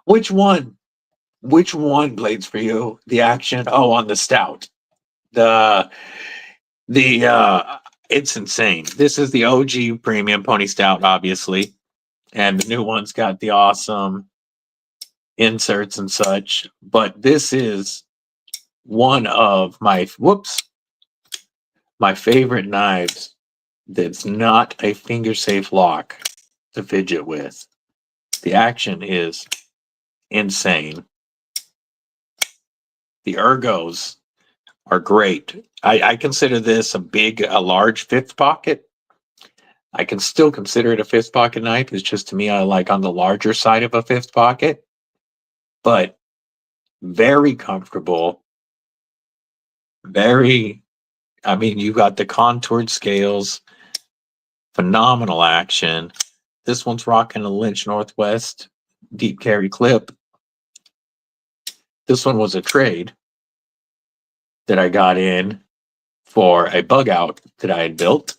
Which one? Which one blades for you? The action? Oh, on the stout. The it's insane. This is the OG premium pony stout, obviously, and the new one's got the awesome inserts and such. But this is one of my favorite knives that's not a finger safe lock to fidget with. The action is insane. The ergos are great. I consider this a large 5th pocket. I can still consider it a 5th pocket knife. It's just, to me, I like on the larger side of a 5th pocket, but very comfortable. I mean, you got the contoured scales, phenomenal action. This one's rocking a Lynch Northwest deep carry clip. This one was a trade that I got in. for a bug out that I had built.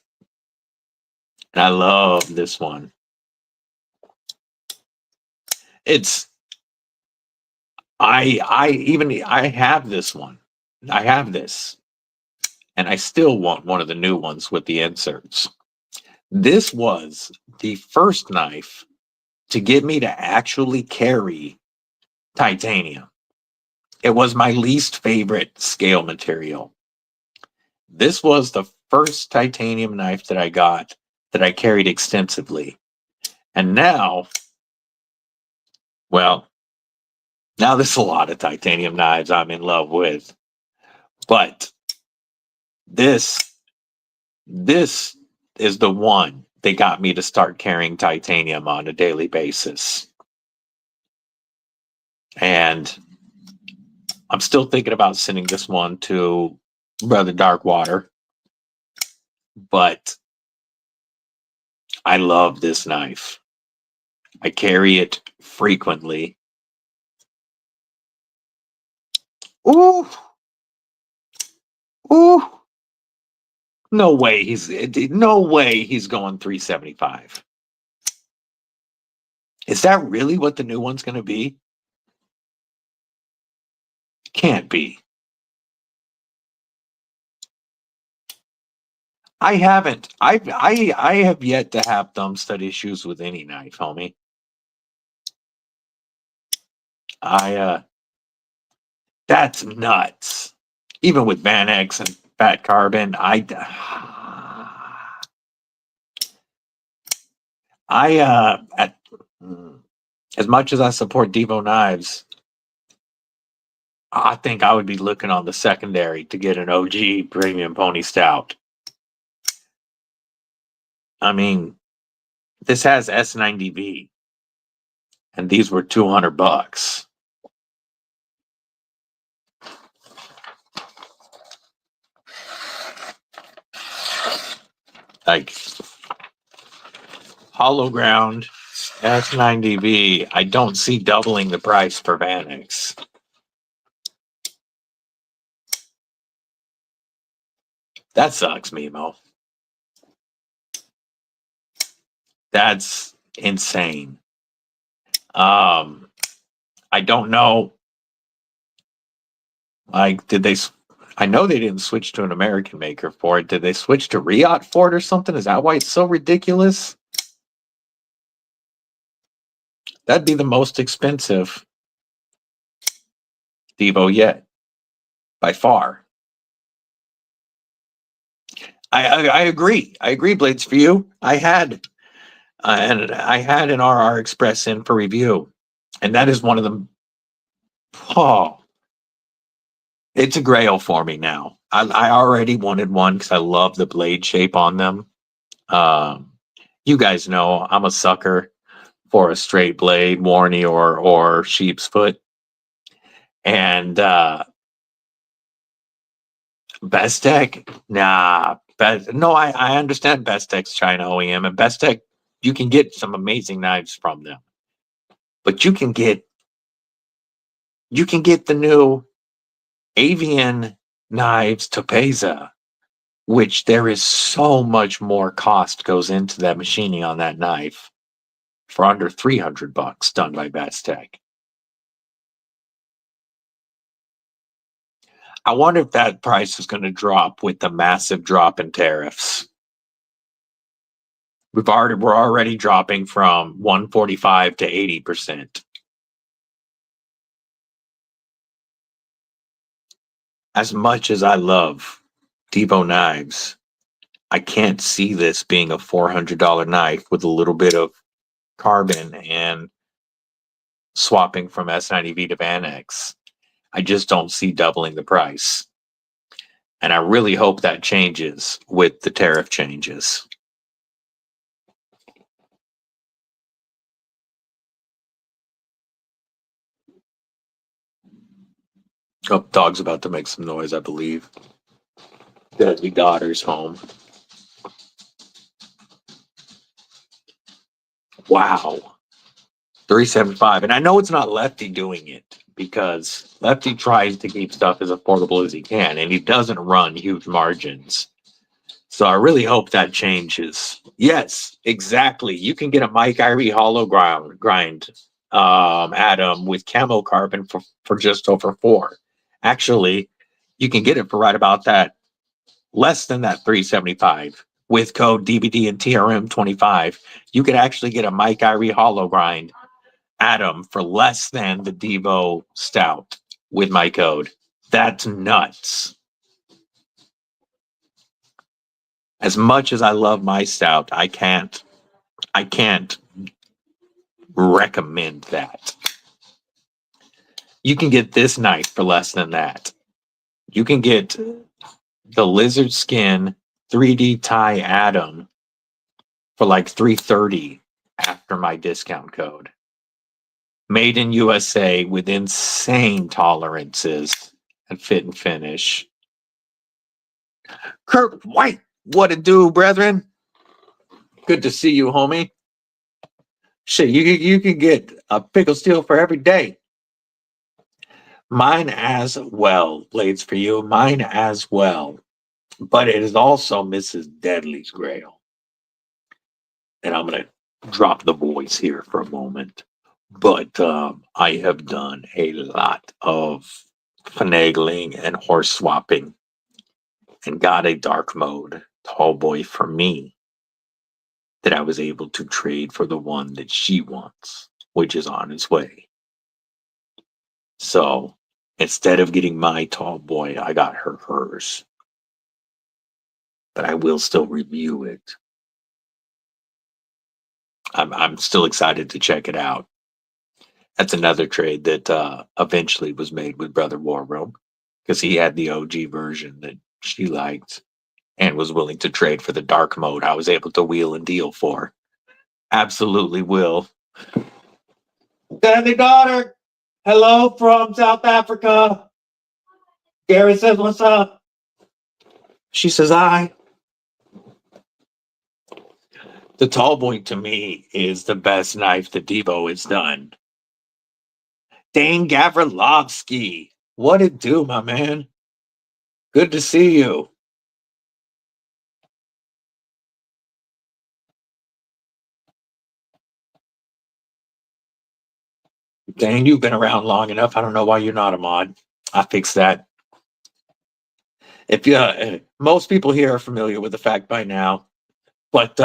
And I love this one. I have this one. I have this. And I still want one of the new ones with the inserts. This was the first knife to get me to actually carry titanium. It was my least favorite scale material. This was the first titanium knife that I got that I carried extensively. And now, well, now there's a lot of titanium knives I'm in love with. But this is the one that got me to start carrying titanium on a daily basis. And I'm still thinking about sending this one to Brother Darkwater. But I love this knife. I carry it frequently. Ooh. Ooh. No way he's going 375. Is that really what the new one's going to be? Can't be. I haven't. I have yet to have thumb stud issues with any knife, homie. That's nuts. Even with Van X and Fat Carbon, as much as I support Devo Knives, I think I would be looking on the secondary to get an OG premium pony stout. I mean, this has S90V, and these were $200. Like hollow ground S90V, I don't see doubling the price for Van X. That sucks, Mimo. That's insane. I don't know. Like, I know they didn't switch to an American maker for it. Did they switch to Riot for it or something? Is that why it's so ridiculous? That'd be the most expensive Devo yet, by far. I agree. I agree, Blades, for you. I had an RR Express in for review, and that is one of them. Oh, it's a grail for me now. I already wanted one because I love the blade shape on them. You guys know I'm a sucker for a straight blade, Warney or sheep's foot, and Bestech, nah. No, I understand Bestech's China OEM, and Bestech, you can get some amazing knives from them, but you can get the new Avian Knives Topeza, which there is so much more cost goes into that machining on that knife for under $300 done by Bestech. I wonder if that price is going to drop with the massive drop in tariffs. We're already dropping from 145 to 80%. As much as I love Devo Knives, I can't see this being a $400 knife with a little bit of carbon and swapping from S90V to Van X. I just don't see doubling the price. And I really hope that changes with the tariff changes. Oh, dog's about to make some noise, I believe. Deadly daughter's home. Wow. 375. And I know it's not Lefty doing it, because Lefty tries to keep stuff as affordable as he can, and he doesn't run huge margins. So I really hope that changes. Yes, exactly. You can get a Mike Irie hollow grind, Adam, with camo carbon for just over $4. Actually, you can get it for right about that, less than that $375. With code DBD and TRM 25, you could actually get a Mike Irie hollow grind, Adam, for less than the Devo Stout with my code. That's nuts. As much as I love my stout, I can't recommend that. You can get this knife for less than that. You can get the lizard skin 3D tie Adam for like $330 after my discount code. Made in USA with insane tolerances and fit and finish. Kurt White, what it do, brethren? Good to see you, homie. Shit, you can get a pickle steel for every day. Mine as well, Blades for you. Mine as well. But it is also Mrs. Deadly's Grail. And I'm going to drop the voice here for a moment. But I have done a lot of finagling and horse swapping and got a dark mode tall boy for me that I was able to trade for the one that she wants, which is on its way. So instead of getting my tall boy, I got hers. But I will still review it. I'm still excited to check it out. That's another trade that eventually was made with Brother War Room, because he had the OG version that she liked and was willing to trade for the dark mode I was able to wheel and deal for. Absolutely will. Deadly daughter, hello from South Africa. Gary says, what's up? She says, hi. The tall boy to me is the best knife that Devo has done. Dane Gavrilovsky, what it do, my man? Good to see you. Dane, you've been around long enough. I don't know why you're not a mod. I fixed that. If you, most people here are familiar with the fact by now, but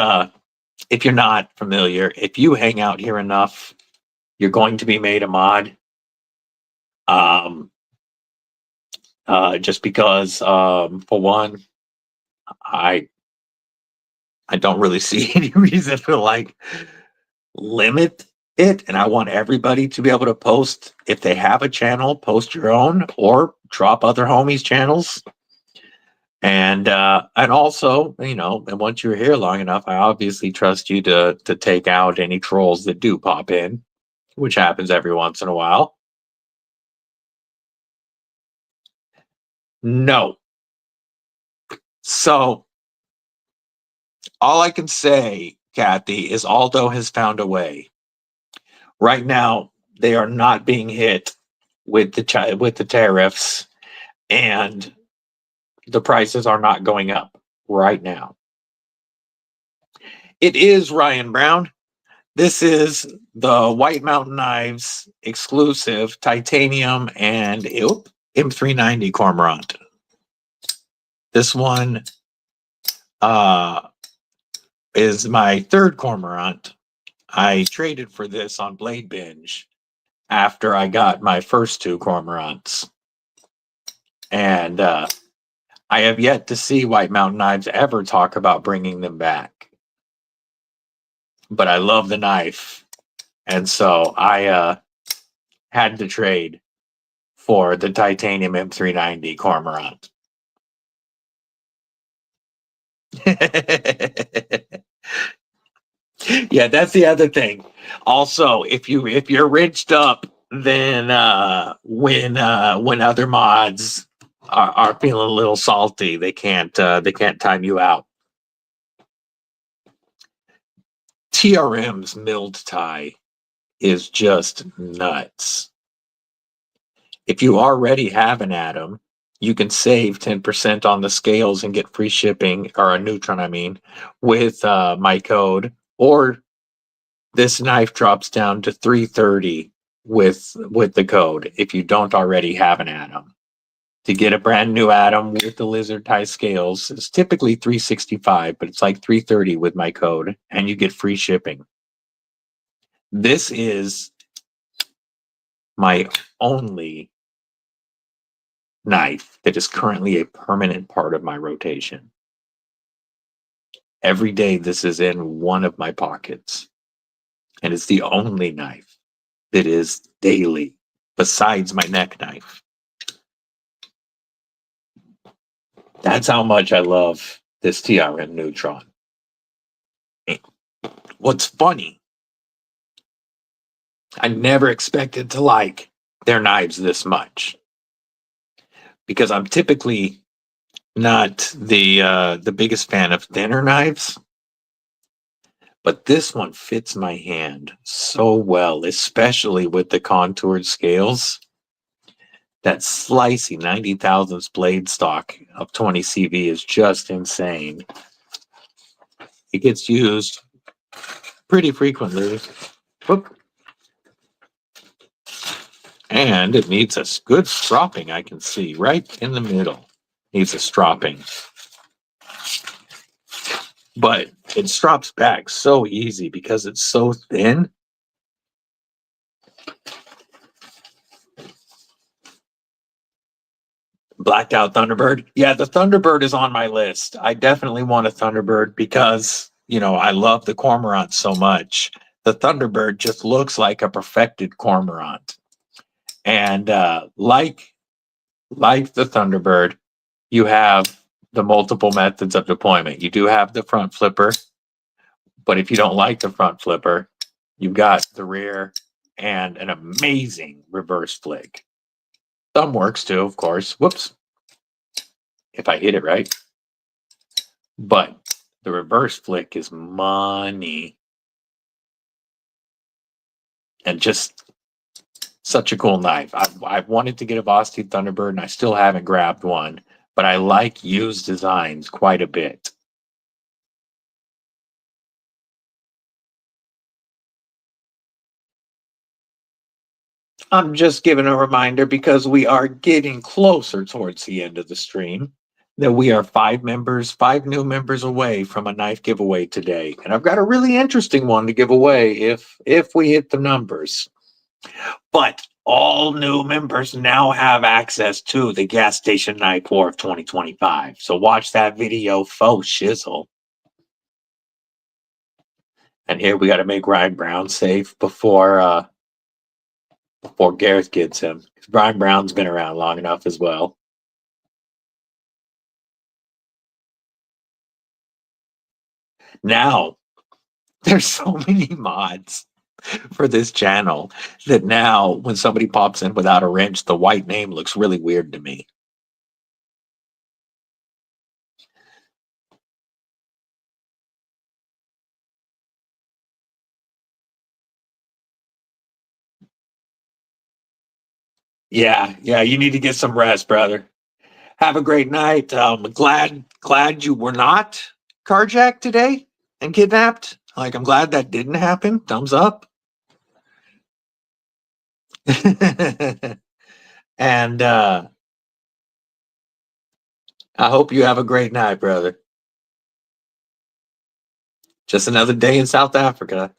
if you're not familiar, if you hang out here enough, you're going to be made a mod. Just because, for one, I don't really see any reason to like limit it, and I want everybody to be able to post. If they have a channel, post your own or drop other homies' channels. And also, you know, and once you're here long enough, I obviously trust you to take out any trolls that do pop in, which happens every once in a while. No. So all I can say, Kathy, is Aldo has found a way. Right now, they are not being hit with the tariffs, and the prices are not going up right now. It is Ryan Brown. This is the White Mountain Knives exclusive titanium and M390 Cormorant. This one is my third Cormorant. I traded for this on Blade Binge after I got my first two Cormorants. And I have yet to see White Mountain Knives ever talk about bringing them back. But I love the knife. And so I had to trade for the titanium M390 Cormorant. Yeah, that's the other thing. Also, if you're rigged up, then when other mods are feeling a little salty, they can't time you out. TRM's milled tie is just nuts. If you already have an atom, you can save 10% on the scales and get free shipping, or a neutron, I mean, with my code. Or this knife drops down to $330 with the code if you don't already have an atom. To get a brand new atom with the lizard tie scales, it's typically $365, but it's like $330 with my code, and you get free shipping. This is my only knife that is currently a permanent part of my rotation. Every day this is in one of my pockets, and it's the only knife that is daily besides my neck knife. That's how much I love this TRM Neutron. What's funny, I never expected to like their knives this much, because I'm typically not the biggest fan of thinner knives, but this one fits my hand so well, especially with the contoured scales. That slicey 90 thousandths blade stock of 20 CV is just insane. It gets used pretty frequently. Whoop. And it needs a good stropping, I can see, right in the middle. Needs a stropping. But it strops back so easy because it's so thin. Blacked out Thunderbird. Yeah, the Thunderbird is on my list. I definitely want a Thunderbird because, you know, I love the Cormorant so much. The Thunderbird just looks like a perfected Cormorant. And like the Thunderbird, you have the multiple methods of deployment. You do have the front flipper, but if you don't like the front flipper, you've got the rear and an amazing reverse flick. Thumb works too, of course. Whoops. If I hit it right. But the reverse flick is money. And just such a cool knife. I've wanted to get a Vosteed Thunderbird, and I still haven't grabbed one, but I like used designs quite a bit. I'm just giving a reminder because we are getting closer towards the end of the stream that we are 5 new members away from a knife giveaway today. And I've got a really interesting one to give away if we hit the numbers. But all new members now have access to the gas station knife war of 2025. So watch that video, faux shizzle. And here we got to make Ryan Brown safe before Gareth gets him. Ryan Brown's been around long enough as well. Now, there's so many mods for this channel that now when somebody pops in without a wrench, the white name looks really weird to me. Yeah, you need to get some rest, brother. Have a great night. Glad you were not carjacked today and kidnapped. Like, I'm glad that didn't happen. Thumbs up. And I hope you have a great night, brother. Just another day in South Africa.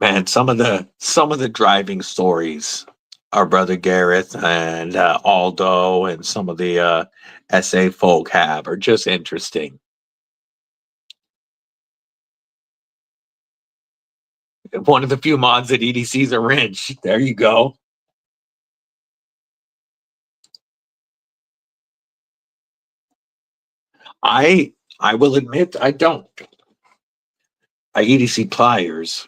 Man, some of the driving stories our brother Gareth and Aldo and some of the SA folk have are just interesting. One of the few mods that EDC's a wrench. There you go. I will admit I don't. I EDC pliers.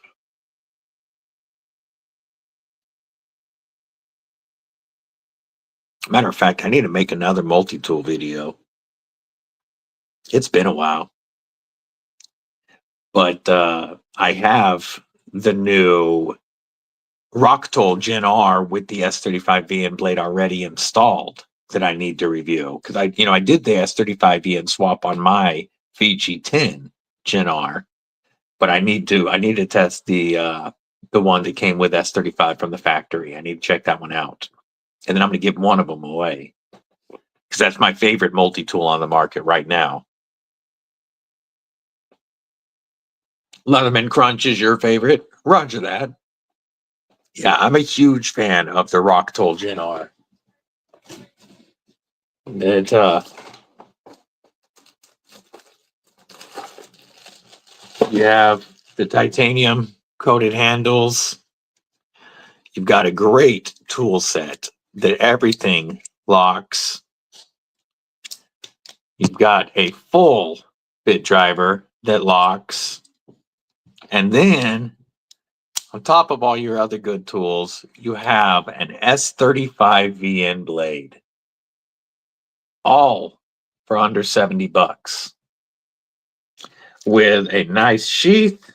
Matter of fact, I need to make another multi-tool video. It's been a while. But I have the new Rocktol Gen R with the S35VN blade already installed that I need to review. Because I did the S35VN swap on my VG10 Gen R, but I need to test the one that came with S35 from the factory. I need to check that one out. And then I'm going to give one of them away because that's my favorite multi-tool on the market right now. Leatherman Crunch is your favorite. Roger that. Yeah, I'm a huge fan of the Rocktol Gen R. It you have the titanium coated handles. You've got a great tool set that everything locks. You've got a full bit driver that locks. And then on top of all your other good tools, you have an S35VN blade. All for under $70. With a nice sheath,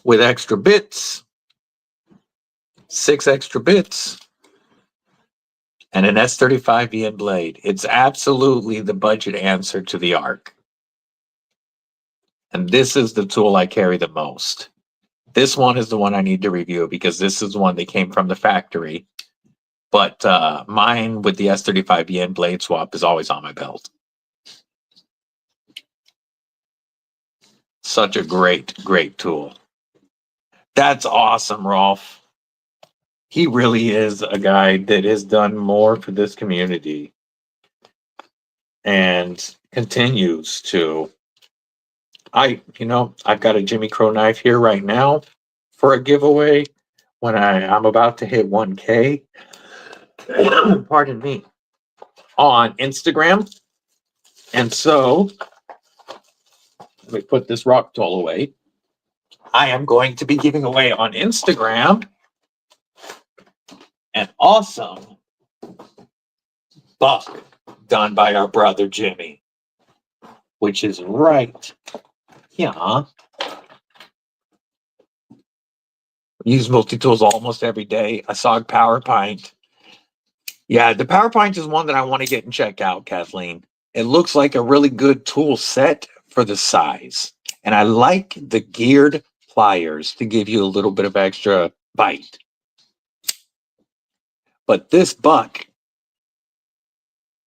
with extra bits, 6 extra bits, and an S35VN blade. It's absolutely the budget answer to the ARC. And this is the tool I carry the most. This one is the one I need to review because this is one that came from the factory. But mine with the S35VN blade swap is always on my belt. Such a great, great tool. That's awesome, Rolf. He really is a guy that has done more for this community and continues to. I've got a Jimmy Crow knife here right now for a giveaway when I'm about to hit 1K. Pardon me. On Instagram. And so, let me put this Rocktol away. I am going to be giving away on Instagram an awesome buck done by our brother Jimmy, which is right here. Use multi-tools almost every day. A SOG Power Pint. Yeah, the Power Pint is one that I want to get and check out, Kathleen. It looks like a really good tool set for the size. And I like the geared pliers to give you a little bit of extra bite. But this buck,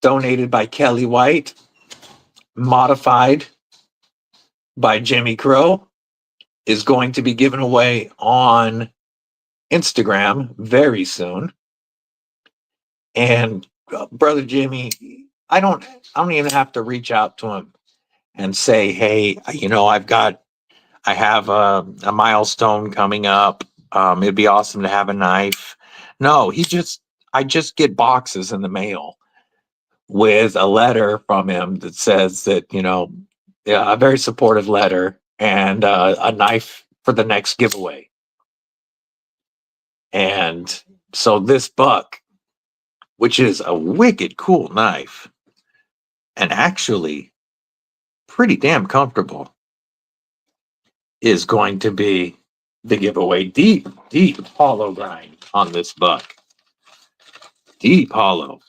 donated by Kelly White, modified by Jimmy Crow, is going to be given away on Instagram very soon. And brother Jimmy, I don't even have to reach out to him and say, hey, I have a milestone coming up. It'd be awesome to have a knife. No, I just get boxes in the mail with a letter from him that says that, a very supportive letter and a knife for the next giveaway. And so this buck, which is a wicked cool knife and actually pretty damn comfortable, is going to be the giveaway. Deep hollow grind on this buck. Deep hollow.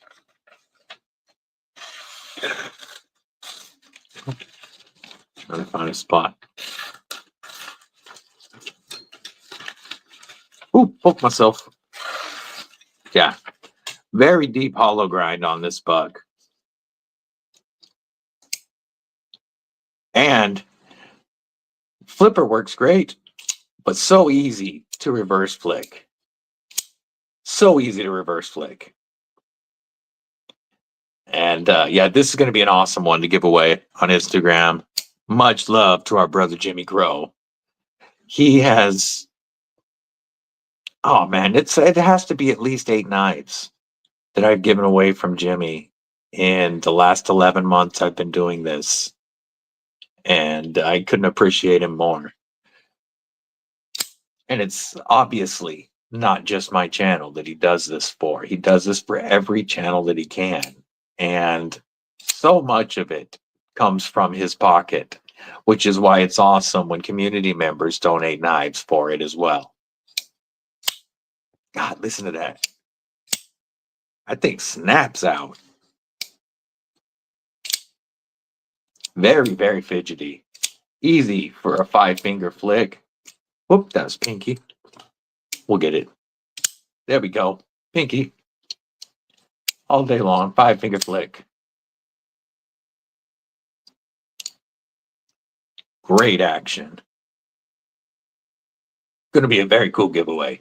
Trying to find a spot. Ooh, poke myself. Yeah. Very deep hollow grind on this buck. And flipper works great, but so easy to reverse flick. So easy to reverse flick. And this is going to be an awesome one to give away on Instagram. Much love to our brother Jimmy Crow. He has, it has to be at least 8 knives that I've given away from Jimmy in the last 11 months I've been doing this. And I couldn't appreciate him more. And it's obviously not just my channel that he does this for. He does this for every channel that he can. And So much of it comes from his pocket, which is why it's awesome when community members donate knives for it as well. God, listen to that. I think snaps out. Very, very fidgety. Easy for a 5-finger flick. Whoop, that was pinky. We'll get it. There we go. Pinky. All day long, 5-finger flick. Great action. Going to be a very cool giveaway.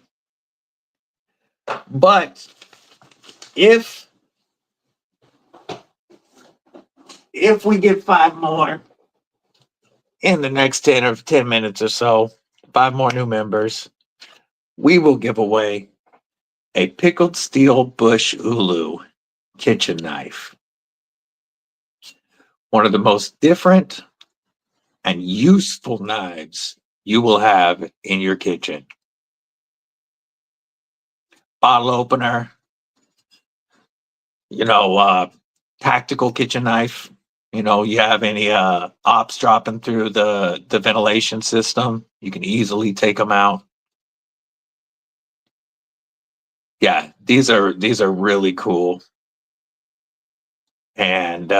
But if we get 5 more in the next 10 minutes or so, 5 more new members, we will give away a pickled steel bush ulu kitchen knife. One of the most different and useful knives you will have in your kitchen. Bottle opener, tactical kitchen knife. You have any ops dropping through the ventilation system, you can easily take them out. Yeah, these are really cool. And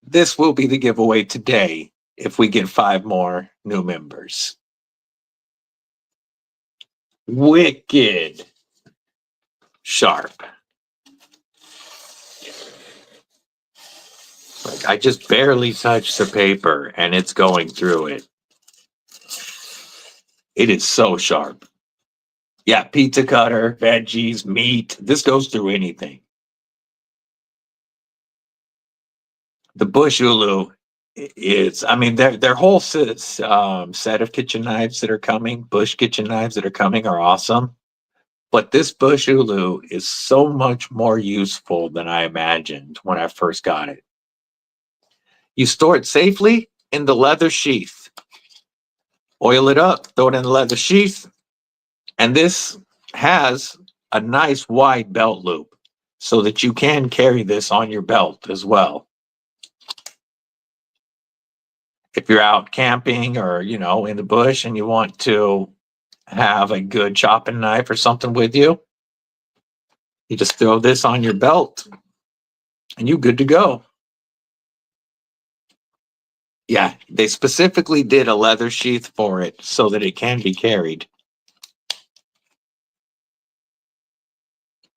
this will be the giveaway today if we get 5 more new members. Wicked sharp. Like, I just barely touched the paper and it's going through it. It is so sharp. Yeah, pizza cutter, veggies, meat. This goes through anything. The Bush Ulu is, their whole set of kitchen knives that are coming, Bush kitchen knives that are coming are awesome. But this Bush Ulu is so much more useful than I imagined when I first got it. You store it safely in the leather sheath. Oil it up, throw it in the leather sheath. And this has a nice wide belt loop so that you can carry this on your belt as well. If you're out camping or, in the bush and you want to have a good chopping knife or something with you, you just throw this on your belt and you're good to go. Yeah, they specifically did a leather sheath for it so that it can be carried.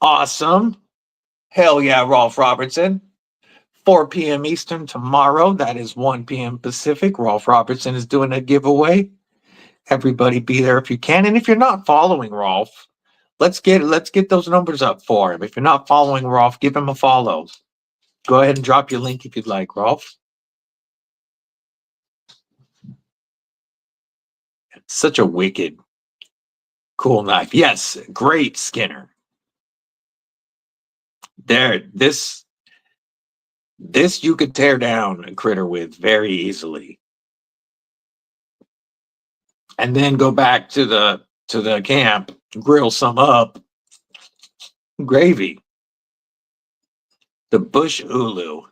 Awesome. Hell yeah, Rolf Robertson. 4 p.m. Eastern tomorrow. That is 1 p.m. Pacific. Rolf Robertson is doing a giveaway. Everybody be there if you can. And if you're not following Rolf, let's get those numbers up for him. If you're not following Rolf, give him a follow. Go ahead and drop your link if you'd like, Rolf. It's such a wicked, cool knife. Yes, great skinner. This you could tear down a critter with very easily. And then go back to the camp, grill some up. Gravy. The Bush Ulu.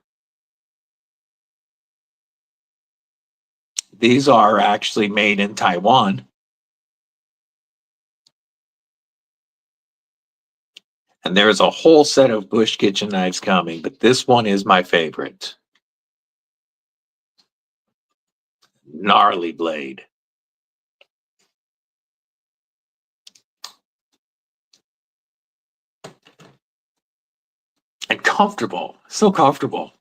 These are actually made in Taiwan. And there's a whole set of Bush kitchen knives coming, but this one is my favorite. Gnarly blade. And comfortable. So comfortable.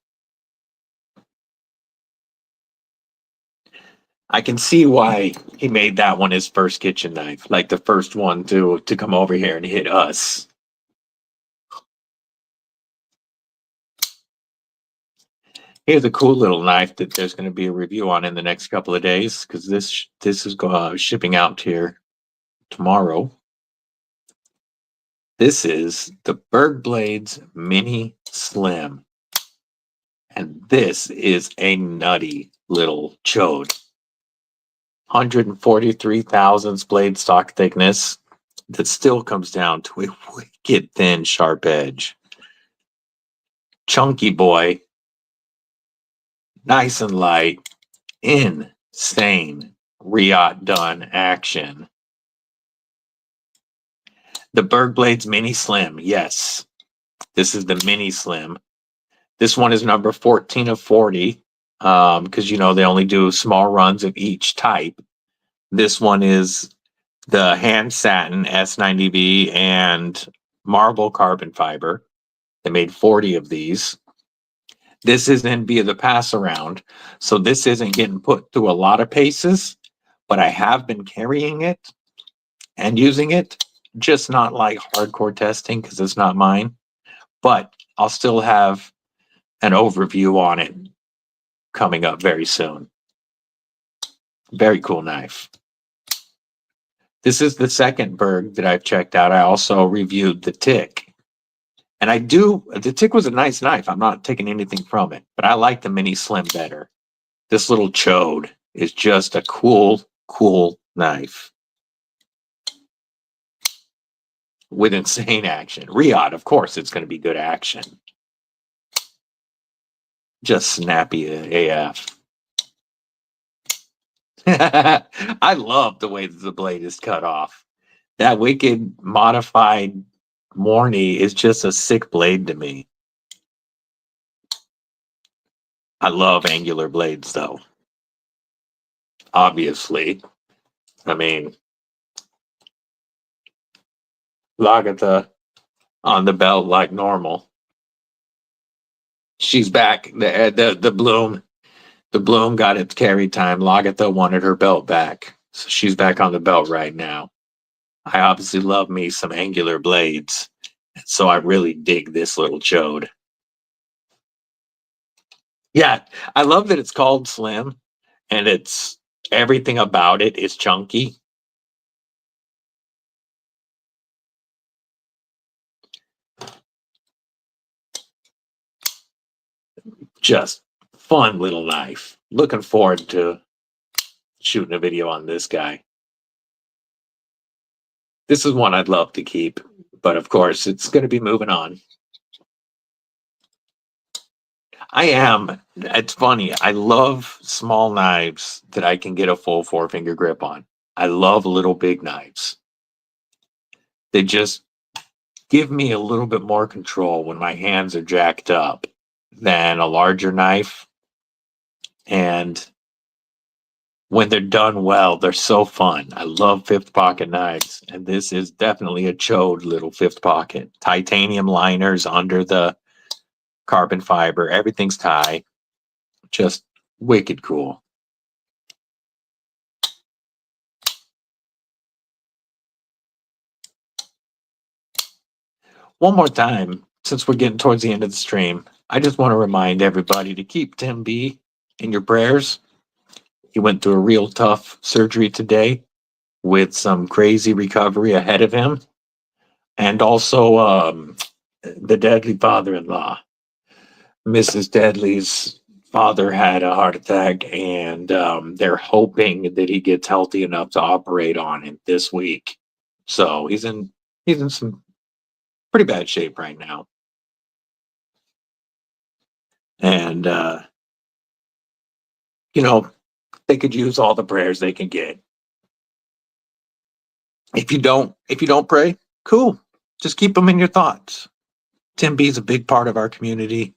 I can see why he made that one his first kitchen knife, like the first one to come over here and hit us. Here's a cool little knife that there's going to be a review on in the next couple of days, because this is shipping out here tomorrow. This is the Berg Blades Mini Slim. And this is a nutty little chode. 143 thousandths blade stock thickness that still comes down to a wicked thin, sharp edge. chunky boy, nice and light, insane Riot done action. The Berg Blades Mini Slim, yes. This is the Mini Slim. This one is number 14 of 40, because you know they only do small runs of each type. This one is the hand satin S90V and marble carbon fiber. They made 40 of these. This isn't via the pass around, so this isn't getting put through a lot of paces, but I have been carrying it and using it, just not like hardcore testing because it's not mine, but I'll still have an overview on it coming up very soon. Very cool knife. This is the second Berg that I've checked out. I also reviewed the Tick. And the Tick was a nice knife. I'm not taking anything from it, but I like the Mini Slim better. This little chode is just a cool, cool knife. With insane action. Riot, of course, it's going to be good action. Just snappy AF. I love the way that the blade is cut off. That wicked modified Morny is just a sick blade to me. I love angular blades, though. Obviously. I mean, Lagatha on the belt like normal. She's back. The Bloom got its carry time. Lagatha wanted her belt back. So she's back on the belt right now. I obviously love me some angular blades. So I really dig this little chode. Yeah, I love that it's called Slim. And it's everything about it is chunky. Just fun little knife. Looking forward to shooting a video on this guy. This is one I'd love to keep, but of course it's going to be moving on. It's funny. I love small knives that I can get a full 4-finger grip on. I love little big knives. They just give me a little bit more control when my hands are jacked up than a larger knife. And when they're done well, they're so fun. I love fifth pocket knives, and this is definitely a chode little fifth pocket. Titanium liners under the carbon fiber. Everything's tie. Just wicked cool. One more time, since we're getting towards the end of the stream, I just want to remind everybody to keep Tim B in your prayers. He went through a real tough surgery today with some crazy recovery ahead of him. And also the Deadly father-in-law. Mrs. Deadly's father had a heart attack, and they're hoping that he gets healthy enough to operate on him this week. So he's in some pretty bad shape right now. And they could use all the prayers they can get. If you don't pray, cool. Just keep them in your thoughts. Tim B is a big part of our community,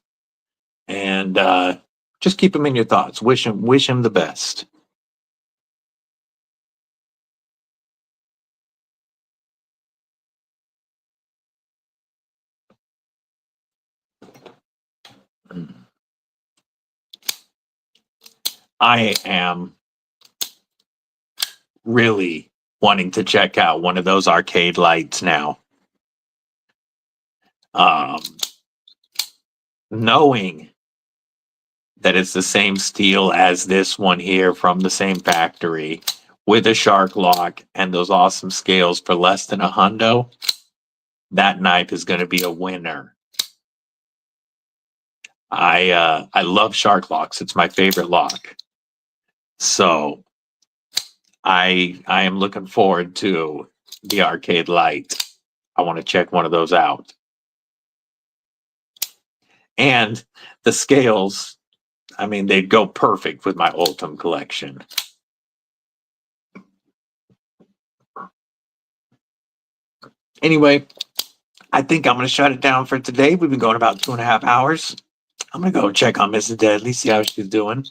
and just keep him in your thoughts. Wish him the best. I am really wanting to check out one of those arcade lights now. Knowing that it's the same steel as this one here from the same factory with a shark lock and those awesome scales for less than $100, that knife is going to be a winner. I love shark locks. It's my favorite lock. So I am looking forward to the arcade light. I want to check one of those out. And the scales, I mean, they'd go perfect with my Ultim collection. Anyway, I think I'm going to shut it down for today. We've been going about 2.5 hours. I'm going to go check on Mrs. Deadly, see how she's doing.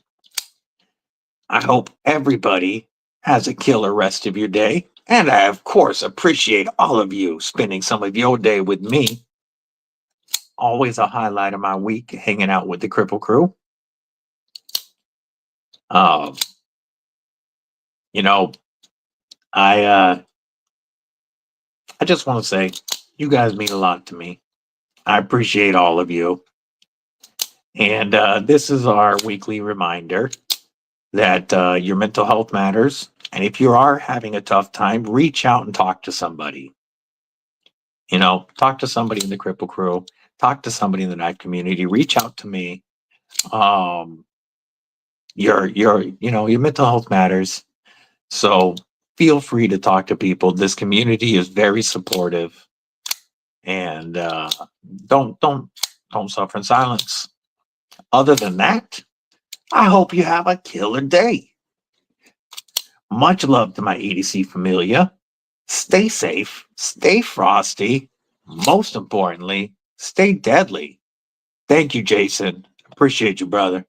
I hope everybody has a killer rest of your day. And I, of course, appreciate all of you spending some of your day with me. Always a highlight of my week, hanging out with the Kripple Krew. You know, I just want to say, you guys mean a lot to me. I appreciate all of you. And this is our weekly reminder that your mental health matters. And if you are having a tough time, reach out and talk to somebody. You know, talk to somebody in the Kripple Krew, talk to somebody in the knife community, reach out to me. Your mental health matters. So feel free to talk to people. This community is very supportive. And don't suffer in silence. Other than that, I hope you have a killer day. Much love to my EDC familia. Stay safe, stay frosty. Most importantly, stay deadly. Thank you, Jason. Appreciate you, brother.